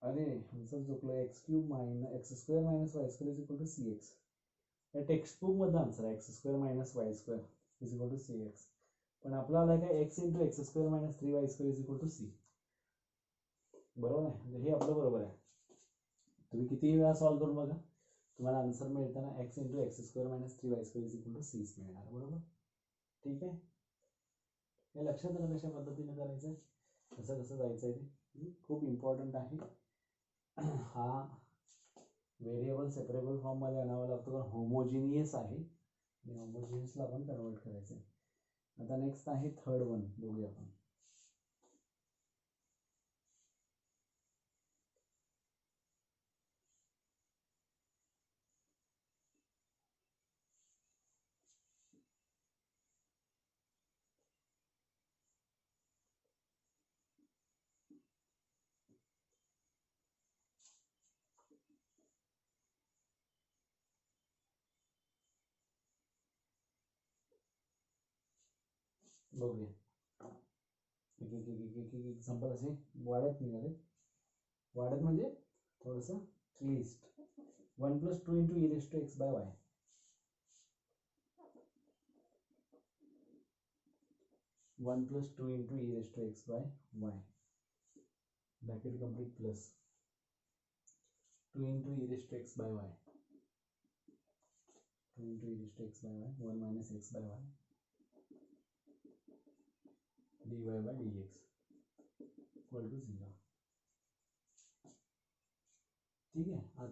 अरे आन्सर चुकलं, x cube minus x square minus y² is equal to CX. या टेक्स्टबुक मधला आन्सर आहे, x square minus y² is equal to CX. पण आपल्याला काय, x into x square minus 3y² is equal to c. बरोबर आहे, म्हणजे हे आपलं बरोबर आहे. तुम्ही कितीही वेळा सॉल्व्ह करून बघा, तुम्हाला आन्सर मिळताना x into x square minus 3y² is equal to c मिळणार. बरोबर, ठीक आहे. हे लक्षात आलं कशा पद्धतीने करायचं आहे, कसं कसं जायचं आहे ते खूप इम्पॉर्टंट आहे. हा व्हेरिएबल सेपरेबल फॉर्म मध्ये आणावा लागतो, कारण होमोजिनियस आहे आणि होमोजिनियसला आपण कन्वर्ट करायचं आहे. आता नेक्स्ट आहे थर्ड वन, बघूया आपण. बघूया, एक एक एक एक एक एक्झाम्पल असे वाढत निघाले, वाढत म्हणजे थोडंसं list. 1 + 2 × e⁻x/y, 1 + 2 × e⁻x/y, bracket complete plus 2 × e⁻x/y, 2 × e⁻x/y, 1 - x/y dy/dx equal to 0. ठीक आहे.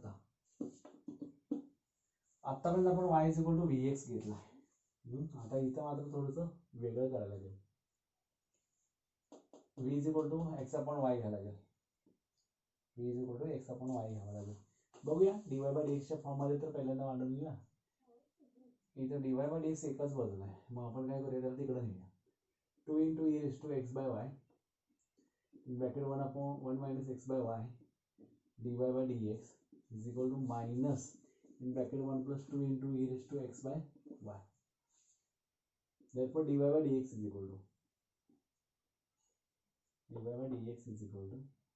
आतापर्यंत आपण y is equal to vx घेतला. आता इथं मात्र थोडंसं वेगळं करायला लागेल, v is equal to x upon y घ्यायला लागेल, v is equal to x upon y घ्यावं लागेल. बघूया dy/dx च्या फॉर्म मध्ये तर पहिल्यांदा मांडून घेऊया. इथं dy/dx एकाच बाजूला आहे, मग आपण काय करूया, त्याला तिकडे नेऊया. 2 × e⁻x/y bracket 1 - x/y dy/dx is equal to minus in bracket 1 + 2 × e⁻x/y. Therefore dy/dx is equal to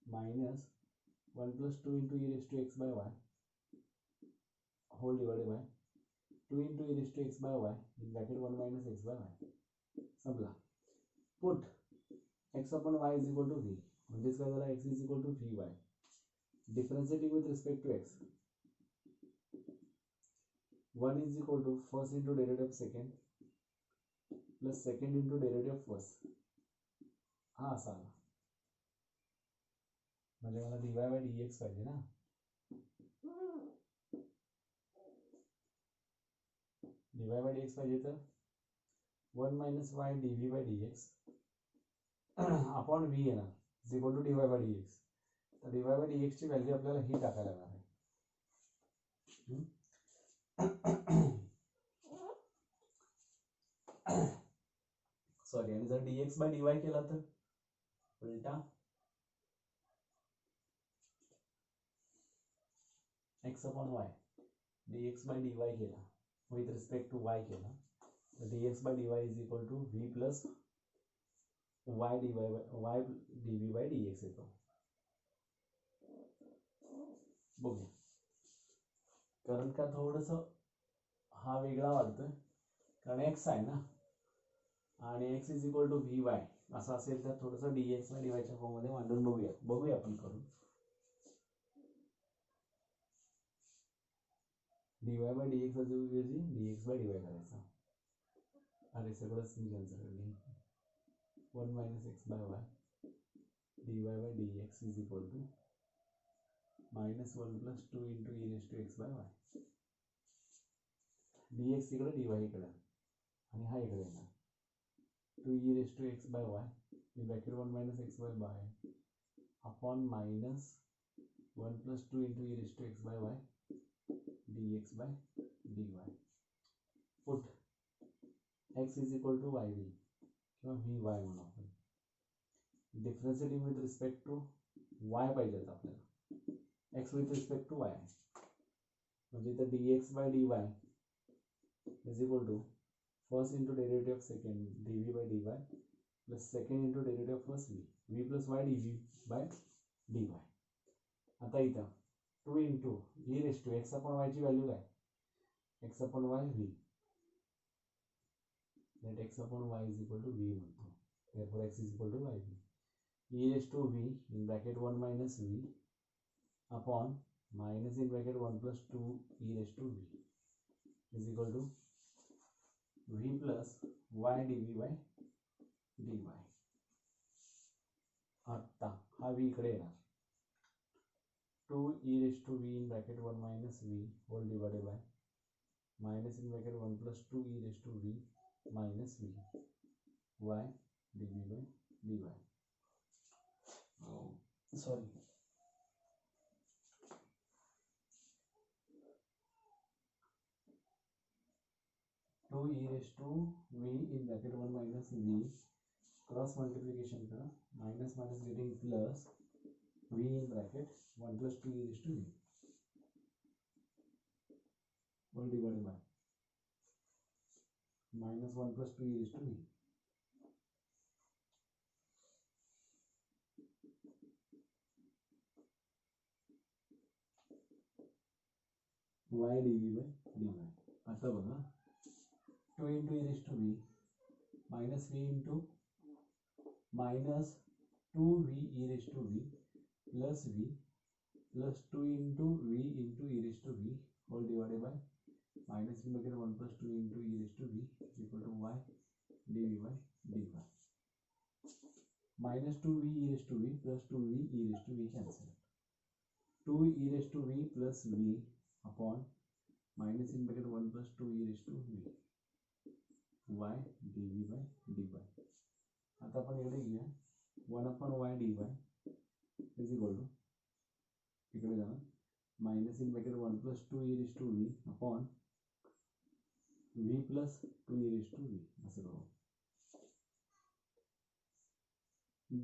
minus 1 + 2 × e⁻x/y whole divided by 2 × e⁻x/y in bracket 1 - x/y. संपला. Put x upon y is equal to v, म्हणजेच काय झाला, x is equal to vy. Differentiating with respect to x, 1 is equal to first into derivative of second plus second into derivative of first. हा असा आला, म्हणजे मला dy/dx पाहिजे ना. dy/dx पाहिजे तर 1 - y dv/dx अपॉन v येणार इज इक्वल टू dy/dx. तर dy/dx ची व्हॅल्यू आपल्याला ही टाकायला लागणार आहे. सॉरी, आणि जर dx/dy केला तर उलटा x अपॉन y dx/dy केला विथ रिस्पेक्ट टू y केला तर dx/dy is equal to v plus y dv/dx येतो. बघूया, कारण का थोडस हा वेगळा वाटतोय, कारण x आहे ना, आणि x is equal to vy असं असेल तर थोडंसं dx ला dy फॉर्म मध्ये मांडून बघूया आपण करून. dy बाय dx ऐवजी dx बाय dy करायचा. अरे सगळंच मी कॅन्सल केलं. 1 minus x by y dy by dx is equal to minus 1 plus 2 into e raise to x by y. dx इकडे dy इकडे आणि हा इकडे येणार 2 e raise to x by y in bracket 1 minus x by upon minus 1 plus 2 into e raised to x by y dx by dy. Put x is equal to yv किंवा vy म्हणू आपण. Differentiating with respect to y पाहिजे आपल्याला. x with respect to y म्हणजे इथं dx by dy is equal to first into derivative of second dv by dy plus second into derivative of first v plus y dv by dy. आता इथं 2 into e raised to x upon y ची value काय? x upon y v. That x upon y is equal to v म्हणतो. Therefore x is equal to yv. e raised to v in bracket 1 minus v upon minus in bracket 1 plus 2 e raised to v is equal to v plus y dv by dy. आता हा v इकडे येणार 2 e raised to v in bracket 1 minus v whole divided by minus in bracket 1 plus 2 e raised to v minus v y dv by dy. Sorry. To e raised to v in bracket 1 minus v cross multiplication का minus minus getting plus v in bracket 1 plus 2 e raised to v whole divided by minus 1 plus 2 e raised to v. y dv by dy. आता बघा 2 into e raised to v minus v into minus 2v e raised to v plus 2 into v into e raised to v whole divided by minus in bracket 1 plus 2 into e raised to v is equal to y dv by dy. Minus 2v e raised to v plus 2v e raised to v cancel. 2 e raised to v plus v upon minus in bracket 1 plus 2 e raised to v y dv by dy. आता आपण इकडे घेऊया 1 upon y dy is equal to इकडे जाणार minus in bracket 1 plus 2 e raised to v upon v plus 2 e raised to v असं करू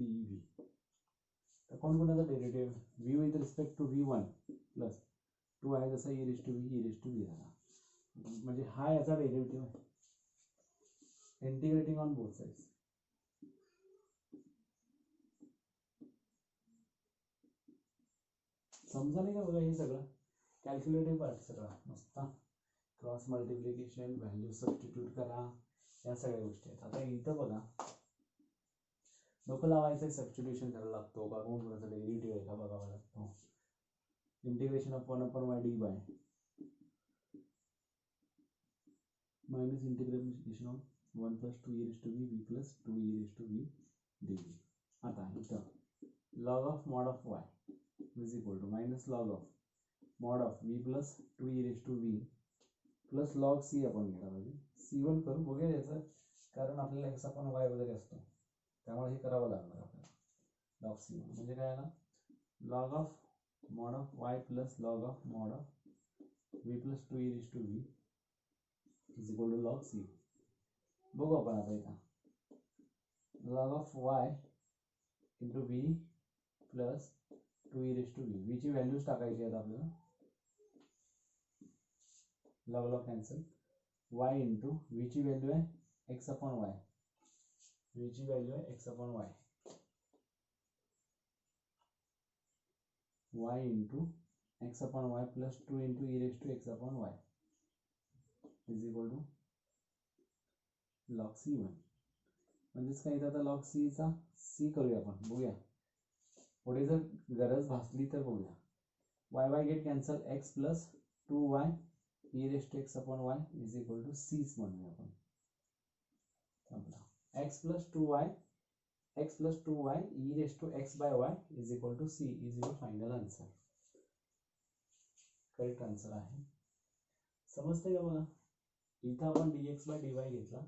dv. तर कोणकोणाचा derivative v with respect to v1 plus 2 आहे जसा e raised to v झाला म्हणजे हा याचा डेरिव्हेटिव्ह आहे. Integrating on both sides. समजा नाही का बघा हे सगळं कॅल्क्युलेटिव्ह पार्ट सगळा मस्त. क्रॉस मल्टिप्लिकेशन व्हॅल्यू सबस्टिट्यूट करा या सगळ्या गोष्टी आहेत. आता इथं बघा डोकं लावायचं सबस्टिट्यूशन करायला लागतो का कोण कोणाचा डेरिव्हेटिव्ह आहे का बघावा लागतो. Integration of 1 upon y dy minus integration of 1 plus 2 e raised to v plus 2 e raised to v dv. आता इथं log of mod of y is equal to minus log of mod of v plus 2 e raised to v plus log c आपण घ्यायला पाहिजे. c1 करू बघूया याचं कारण आपल्याला x upon y वगैरे असतो त्यामुळे हे करावं लागणार आपल्याला. log c1 म्हणजे काय आला log of mod of y plus log of mod of v plus 2 e raised to v is equal to log c. बघू आपण आता इथं log of y into v plus 2 e raised to v. v ची values टाकायची आहेत आपल्याला. log cancel. y into v ची value आहे x upon y. v ची व्हॅल्यू आहे x upon y. y into x upon y plus 2 into e raised to x upon y is equal to log c1. म्हणजेच काय आता log c चा c करूया आपण, बघूया पुढे जर गरज भासली तर बघूया. y get cancel, x plus 2y e raise to x upon y is equal to c म्हणूया आपण. x plus 2y e raise to x by y is equal to c is your final answer. Correct answer आहे. समजतंय का बघा. इथं आपण dx by dy घेतला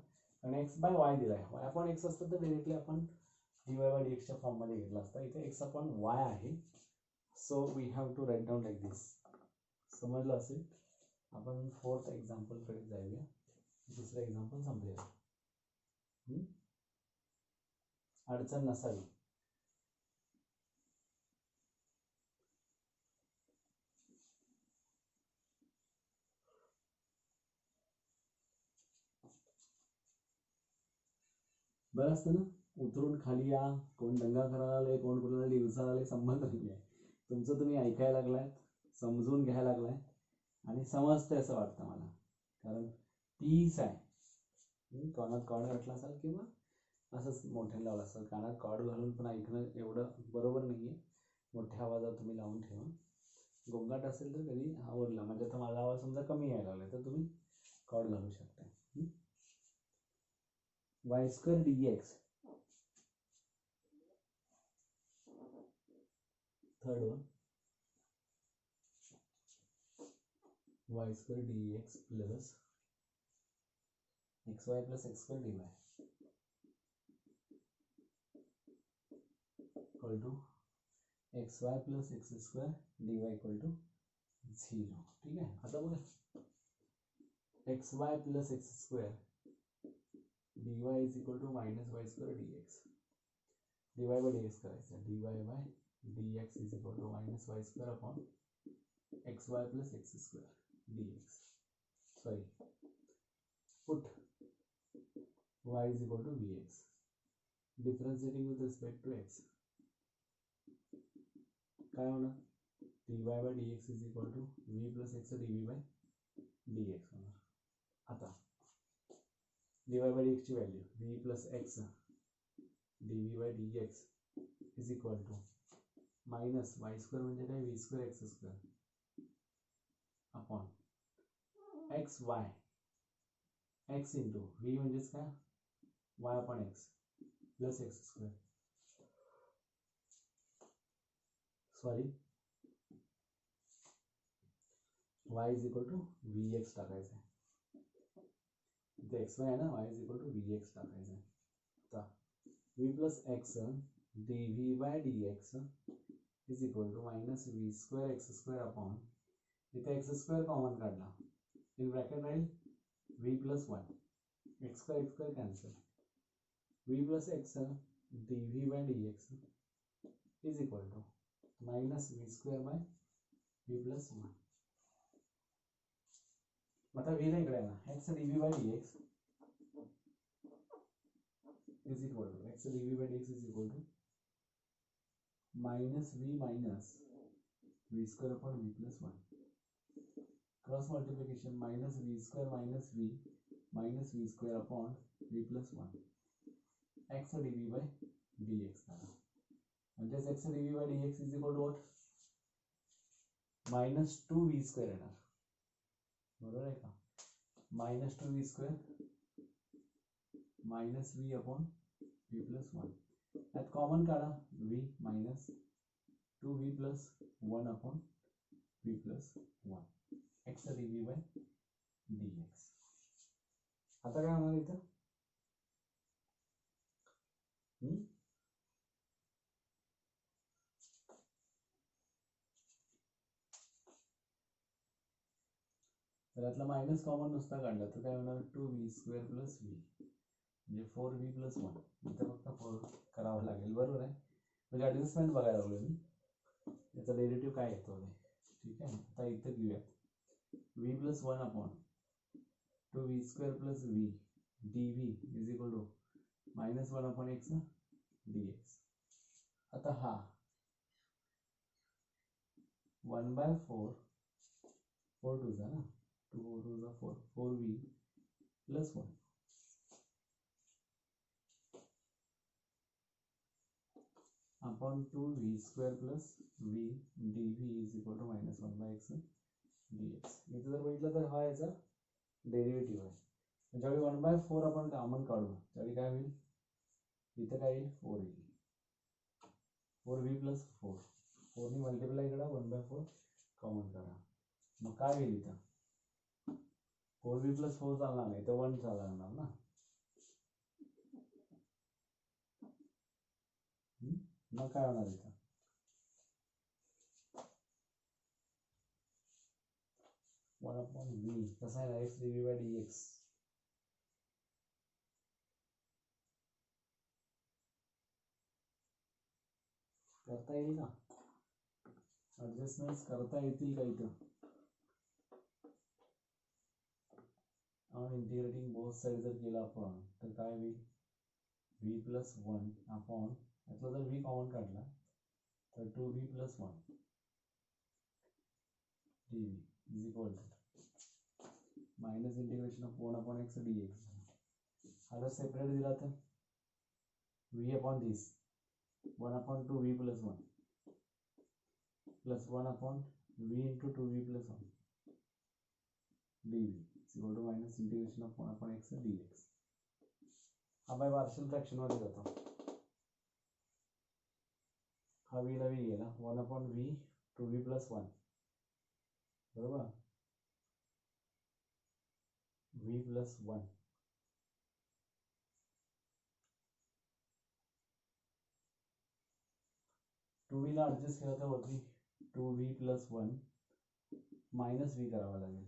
आणि x बाय y दिलाय. y अपॉन x असतं तर डायरेक्टली आपण dy बाय dx च्या फॉर्म मध्ये घेतला असता. इथे x अपॉन y आहे. So we have to write down like this. समजलं असेल. आपण फोर्थ एक्झाम्पल कडे जाऊया. दुसरं एक्झाम्पल संपलेलं. अडचण नसावी. बरं असतं ना, उतरून खाली या, कोण दंगा करायला आले, कोण कुणाला दिवसा आले, संबंध नाही आहे. तुमचं तुम्ही ऐकायला लागलाय, समजून घ्यायला लागलाय आणि समजतंय असं वाटतं मला. कारण पीस आहे. कानात कॉर्ड घातला असाल किंवा असंच मोठ्याने लावला असाल. कानात कॉर्ड घालून पण ऐकणं एवढं बरोबर नाहीये. मोठ्या आवाजात तुम्ही लावून ठेवा. गोंगाट असेल तर कधी आवडला, म्हणजे आता माझा आवाज समजा कमी यायला लागला तर तुम्ही कॉर्ड घालू शकता. y square dx, third one, y square dx plus xy plus x square dy equal to xy plus x square dy equal to 0. ठीक आहे. आता बघा, xy plus x square dy is equal to minus y square dx. dy by dx करायचं. dy by dx is equal to minus y square upon xy plus x square dx. Sorry, put y is equal to vx. Differentiating with respect to x काय होणार? dy by dx is equal to v plus x dv bye dx होणार. आता dy by dx ची value v plus x dv bye dx is equal to minus y square म्हणजे काय, v square x square upon x y, x into v म्हणजेच काय, y upon x plus x square. Sorry, y is equal to vx टाकायचं आहे. इथे x y आहे ना, y is equal to vx टाकायचं आहे. आता v plus x dv bye dx is equal to minus v square x square upon, इथे x square common काढला, इन ब्रॅकेट राहील v plus 1, x square cancel, v plus x dv bye dx is equal to minus v square by v plus 1. आता v ला इकडे ना, x dv bye dx is equal to x dv bye dx is equal to minus v square upon v plus 1. Cross multiplication minus v square minus v square upon v plus 1 x dv bye dx झाला. म्हणजेच x dv bye dx is equal to what, minus 2v square येणार. बरोबर आहे का? Minus 2v square minus v upon v plus 1. यात common काढा, v minus 2v plus 1 upon v plus 1 x dv bye dx. आता काय होणार इथं, तर यातला मायनस कॉमन नुसता काढला तर काय होणार, 2v स्क्वेअर प्लस v म्हणजे 4v प्लस 1. इथं फक्त 4 करावं लागेल. बरोबर आहे. म्हणजे ॲडजस्टमेंट बघायला लागलो मी, याचा डेरिव्हेटिव्ह काय येतो ते. ठीक आहे. आता इथं घेऊया v plus 1 upon 2v square plus v dv is equal to minus 1 upon x dx. आता हा 1 बाय 4 4 टू जा ना, 2 टू जा 4 4v plus 1 upon 2v square plus v dv is equal to minus 1/x dx. इथे जर बघितलं तर हा याचा डेरिव्हेटिव्ह आहे. ज्यावेळी 1/4 आपण कॉमन काढू त्यावेळी काय होईल, इथं काय येईल 4 येईल. 4v प्लस 4 4 ने मल्टिप्लाय करा 1/4 कॉमन करा. मग काय होईल इथं 4v प्लस 4 चालणार नाही तर 1 चालणार ना. मग काय होणार इथं 1/v कसं आहे ना x dv/dx. करता येईल का, ऍडजस्टमेंट करता येतील का इथं. इंटिग्रेटिंग बोथ साइड जर केला आपण तर काय होईल v प्लस 1 अपॉन यातला जर v कॉमन काढला तर 2v plus 1 dv is equal to minus integration of 1/x dx. हा जर सेपरेट दिला तर v upon this 1/2v plus 1 plus 1/v into 2v plus 1 dv is equal to minus integration of 1/x dx. हा by partial fraction मध्ये जातो. हा v ला v गेला 1/v 2v प्लस 1 बरोबर v प्लस 1 2v ला ऍडजस्ट केला तर वरती 2v प्लस 1 मायनस v करावा लागेल.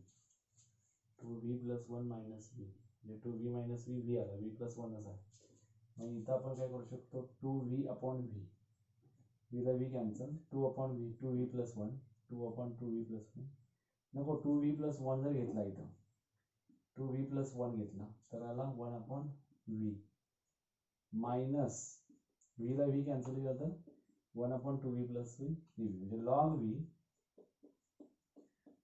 2v प्लस 1 मायनस v म्हणजे 2v मायनस v आला v प्लस 1 असा. मग इथं आपण काय करू शकतो 2v अपॉन v v ला v cancel 2/v 2v plus 1 2/2v plus 1 नको 2v प्लस 1 जर घेतला इथं 2v प्लस 1 घेतला तर आला 1/v मायनस v ला v कॅन्सल केला तर 1/2v प्लस v dv म्हणजे log v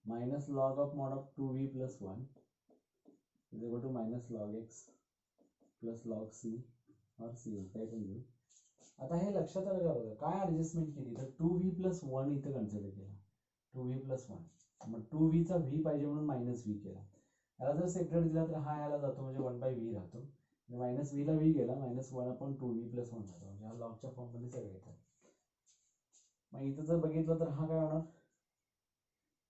minus log of mod of 2v plus 1 is equal to minus log x plus log c और c काय पण घेऊ. आता हे लक्षात आलं का बघा काय ऍडजस्टमेंट केली तर 2v प्लस 1 इथं कन्सिडर केला 2v प्लस 1 मग 2v चा v पाहिजे म्हणून मायनस v केला. याला जर सेपरेट दिला तर हा याला जातो म्हणजे 1/v राहतो मायनस v ला v गेला मायनस 1/2v प्लस 1 राहतो म्हणजे हा लॉगच्या फॉर्म मध्ये सगळं येतात. मग इथं जर बघितलं तर हा काय होणार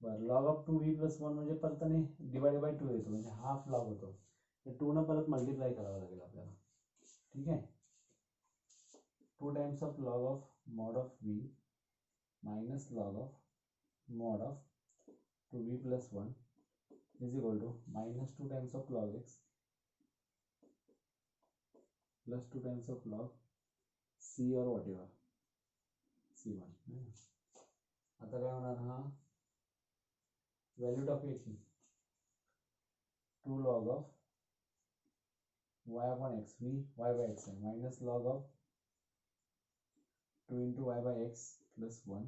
बरं लॉग ऑफ 2v प्लस 1 म्हणजे परताने डिवाइडेड बाय 2 येतो म्हणजे हाफ लॉग होतो. तर 2 न परत मल्टिप्लाय करावं लागेल आपल्याला. ठीक आहे 2 times of log of mod of v minus log of mod of 2v plus 1 is equal to minus 2 times of log x plus 2 times of log c और वॉट एवर c1. आता काय होणार हा व्हॅल्यू टाकूया की 2 log of y upon x v y by x आहे minus log of 2 into y by x plus 1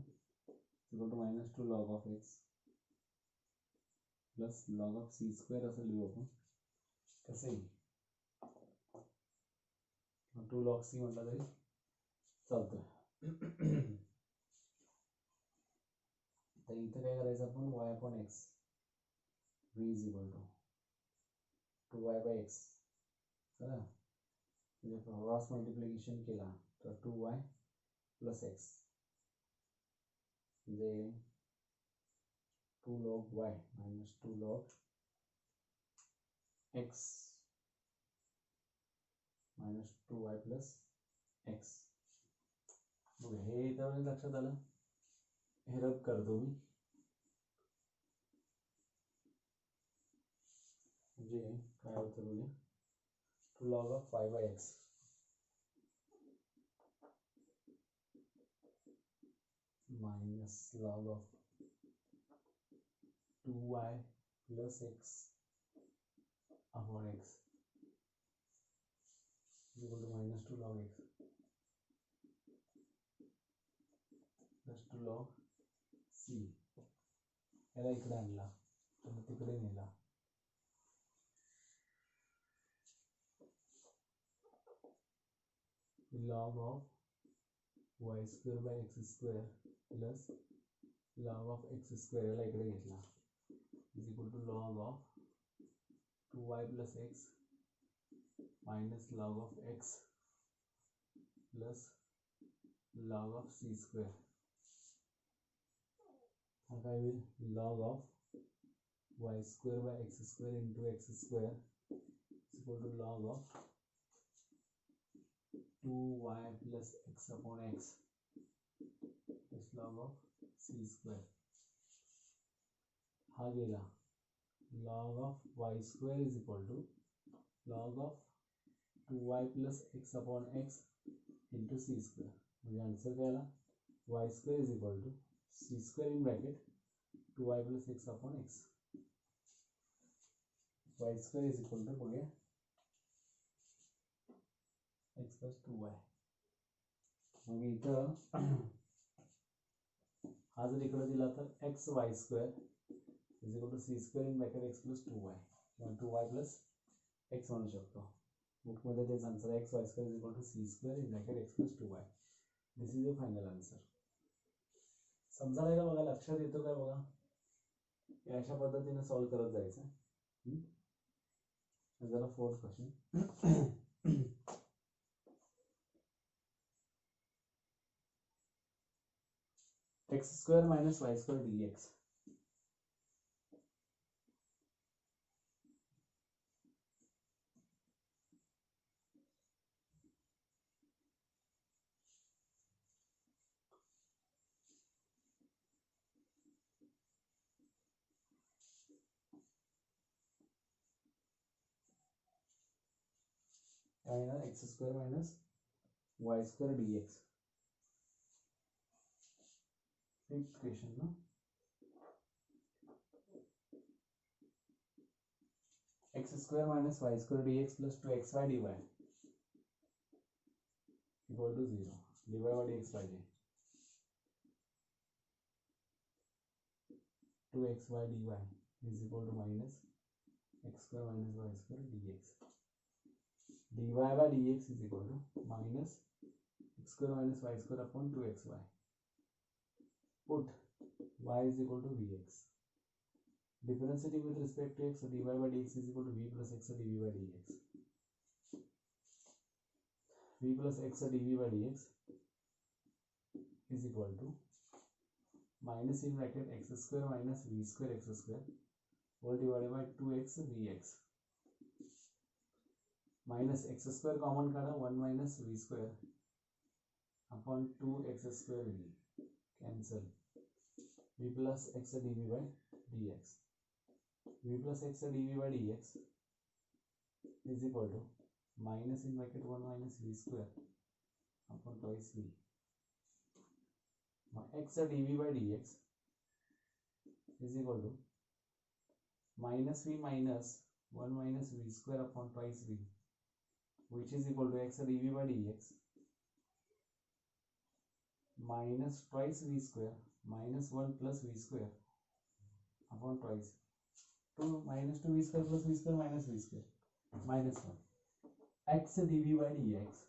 equal to minus 2 log of x plus log of c square असं लिहू आपण. कसं येईल 2 लॉग c म्हटलं तरी चालतं. तर इथं काय करायचं आपण y upon x v is equal to 2y by x चला म्हणजे क्रॉस मल्टिप्लिकेशन केला तर 2y प्लस x म्हणजे 2 log y minus 2 log x minus 2y plus x. मग हे इथं लक्षात आलं हे रब करतो मी म्हणजे काय होतं बघूया 2 log of y by x minus log of 2y plus x upon x is equal to minus 2 log x plus 2 log c. याला इकडे आणला आणि तिकडे नेला log of y square by x square plus log of x square याला इकडे घेतला is equal to log of 2y plus x minus log of x plus log of c square. हा काय होईल log of y square by x square into x square is equal to log of 2y plus x upon x plus log of c square. हा गेला log of y square is equal to log of 2y plus x upon x into c square. म्हणजे answer काय आला y square is equal to c square in bracket 2y plus x upon x. y square is equal to बघूया x plus 2y. मग इथं हा जर इकडे दिला तर x y square is equal to c square in bracket x plus 2y किंवा 2y plus x म्हणू शकतो. बुकमध्ये तेच आन्सर आहे x y square is equal to c square in bracket x plus 2y. This is the final answer. समजायला का बघा लक्षात येतो काय बघा अशा पद्धतीने सॉल्व करत जायचं. जरा fourth question x square minus y square dx. काय ना x square minus y square dx. Fifth question ना x square minus y square dx plus 2xy dy equal to 0. dy by dx पाहिजे 2xy dy is equal to minus x square minus y square dx. dy by dx is equal to minus x square minus y square upon 2xy. Put y is equal to vx. Differentiating with respect to x, so dy by dx is equal to v plus x dv by dx. V plus x dv by dx is equal to minus in bracket x square minus v square x square whole divided by 2x vx. Minus x square common काढा 1 minus v square upon 2x square v cancel v plus x dv by dx. v plus x dv by dx is equal to minus in bracket 1 minus v square upon twice v. x dv by dx is equal to minus v minus 1 minus v square upon twice v which is equal to x dv by dx minus twice v square minus 1 plus v square upon twice 2 minus 2 v square plus v square minus v square minus 1 x dv by dx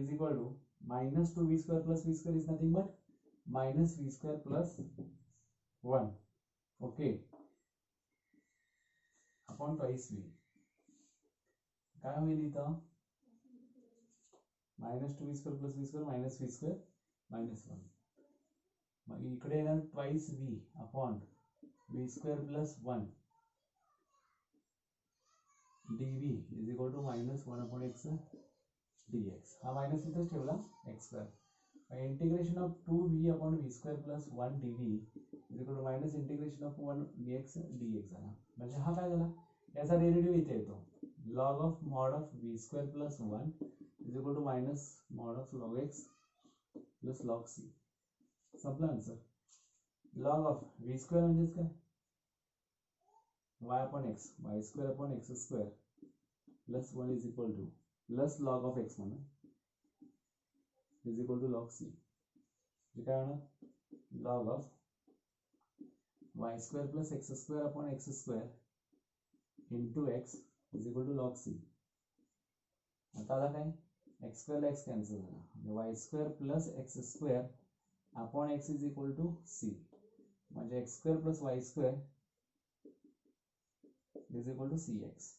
is equal to minus 2 v square plus v square is nothing but minus v square plus 1 okay upon twice v. काय होईल इथं minus 2v square plus v square minus v square minus 1. मग इकडे येणार twice v upon v square plus 1 dv is equal to minus 1 upon x dx. हा minus इथेच ठेवला x square. Integration of 2v upon v square plus 1 dv is equal to minus integration of 1 dx dx झाला. म्हणजे हा काय झाला याचा derivative इथे येतो log of mod of v square plus 1 is equal to minus mod of log x plus log c. संपला answer. log of v square म्हणजेच काय y upon x y square upon x square plus 1 is equal to plus log of x म्हणा is equal to log c. जे काय होणार log of y square plus x square upon x square into x is equal to log c. आता आला काय x स्क्वेअरला x cancel झाला म्हणजे y square plus x square upon x is equal to c, म्हणजे x square plus Y square is equal to c x.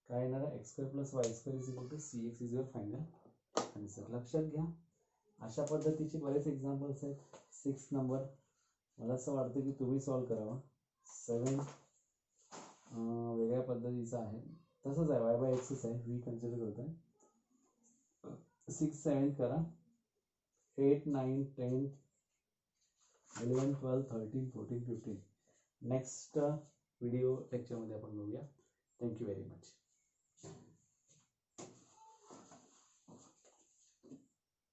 काय येणार आहे, x square plus Y square is equal to c x is your final answer. लक्षात घ्या अशा पद्धतीचे बरेच examples आहेत. 6 नंबर मला असं वाटतं की तुम्ही सॉल्व करावा. 7 वेगळ्या पद्धतीचा आहे, तसंच आहे, वाय बाय एक्सच आहे, व्ही कन्सिडर करतो आहे. 6, 7 करा. 8, 9, 10, 11, 12, 13, 14, 15 नेक्स्ट व्हिडिओ लेक्चरमध्ये आपण बघूया. Thank you very much.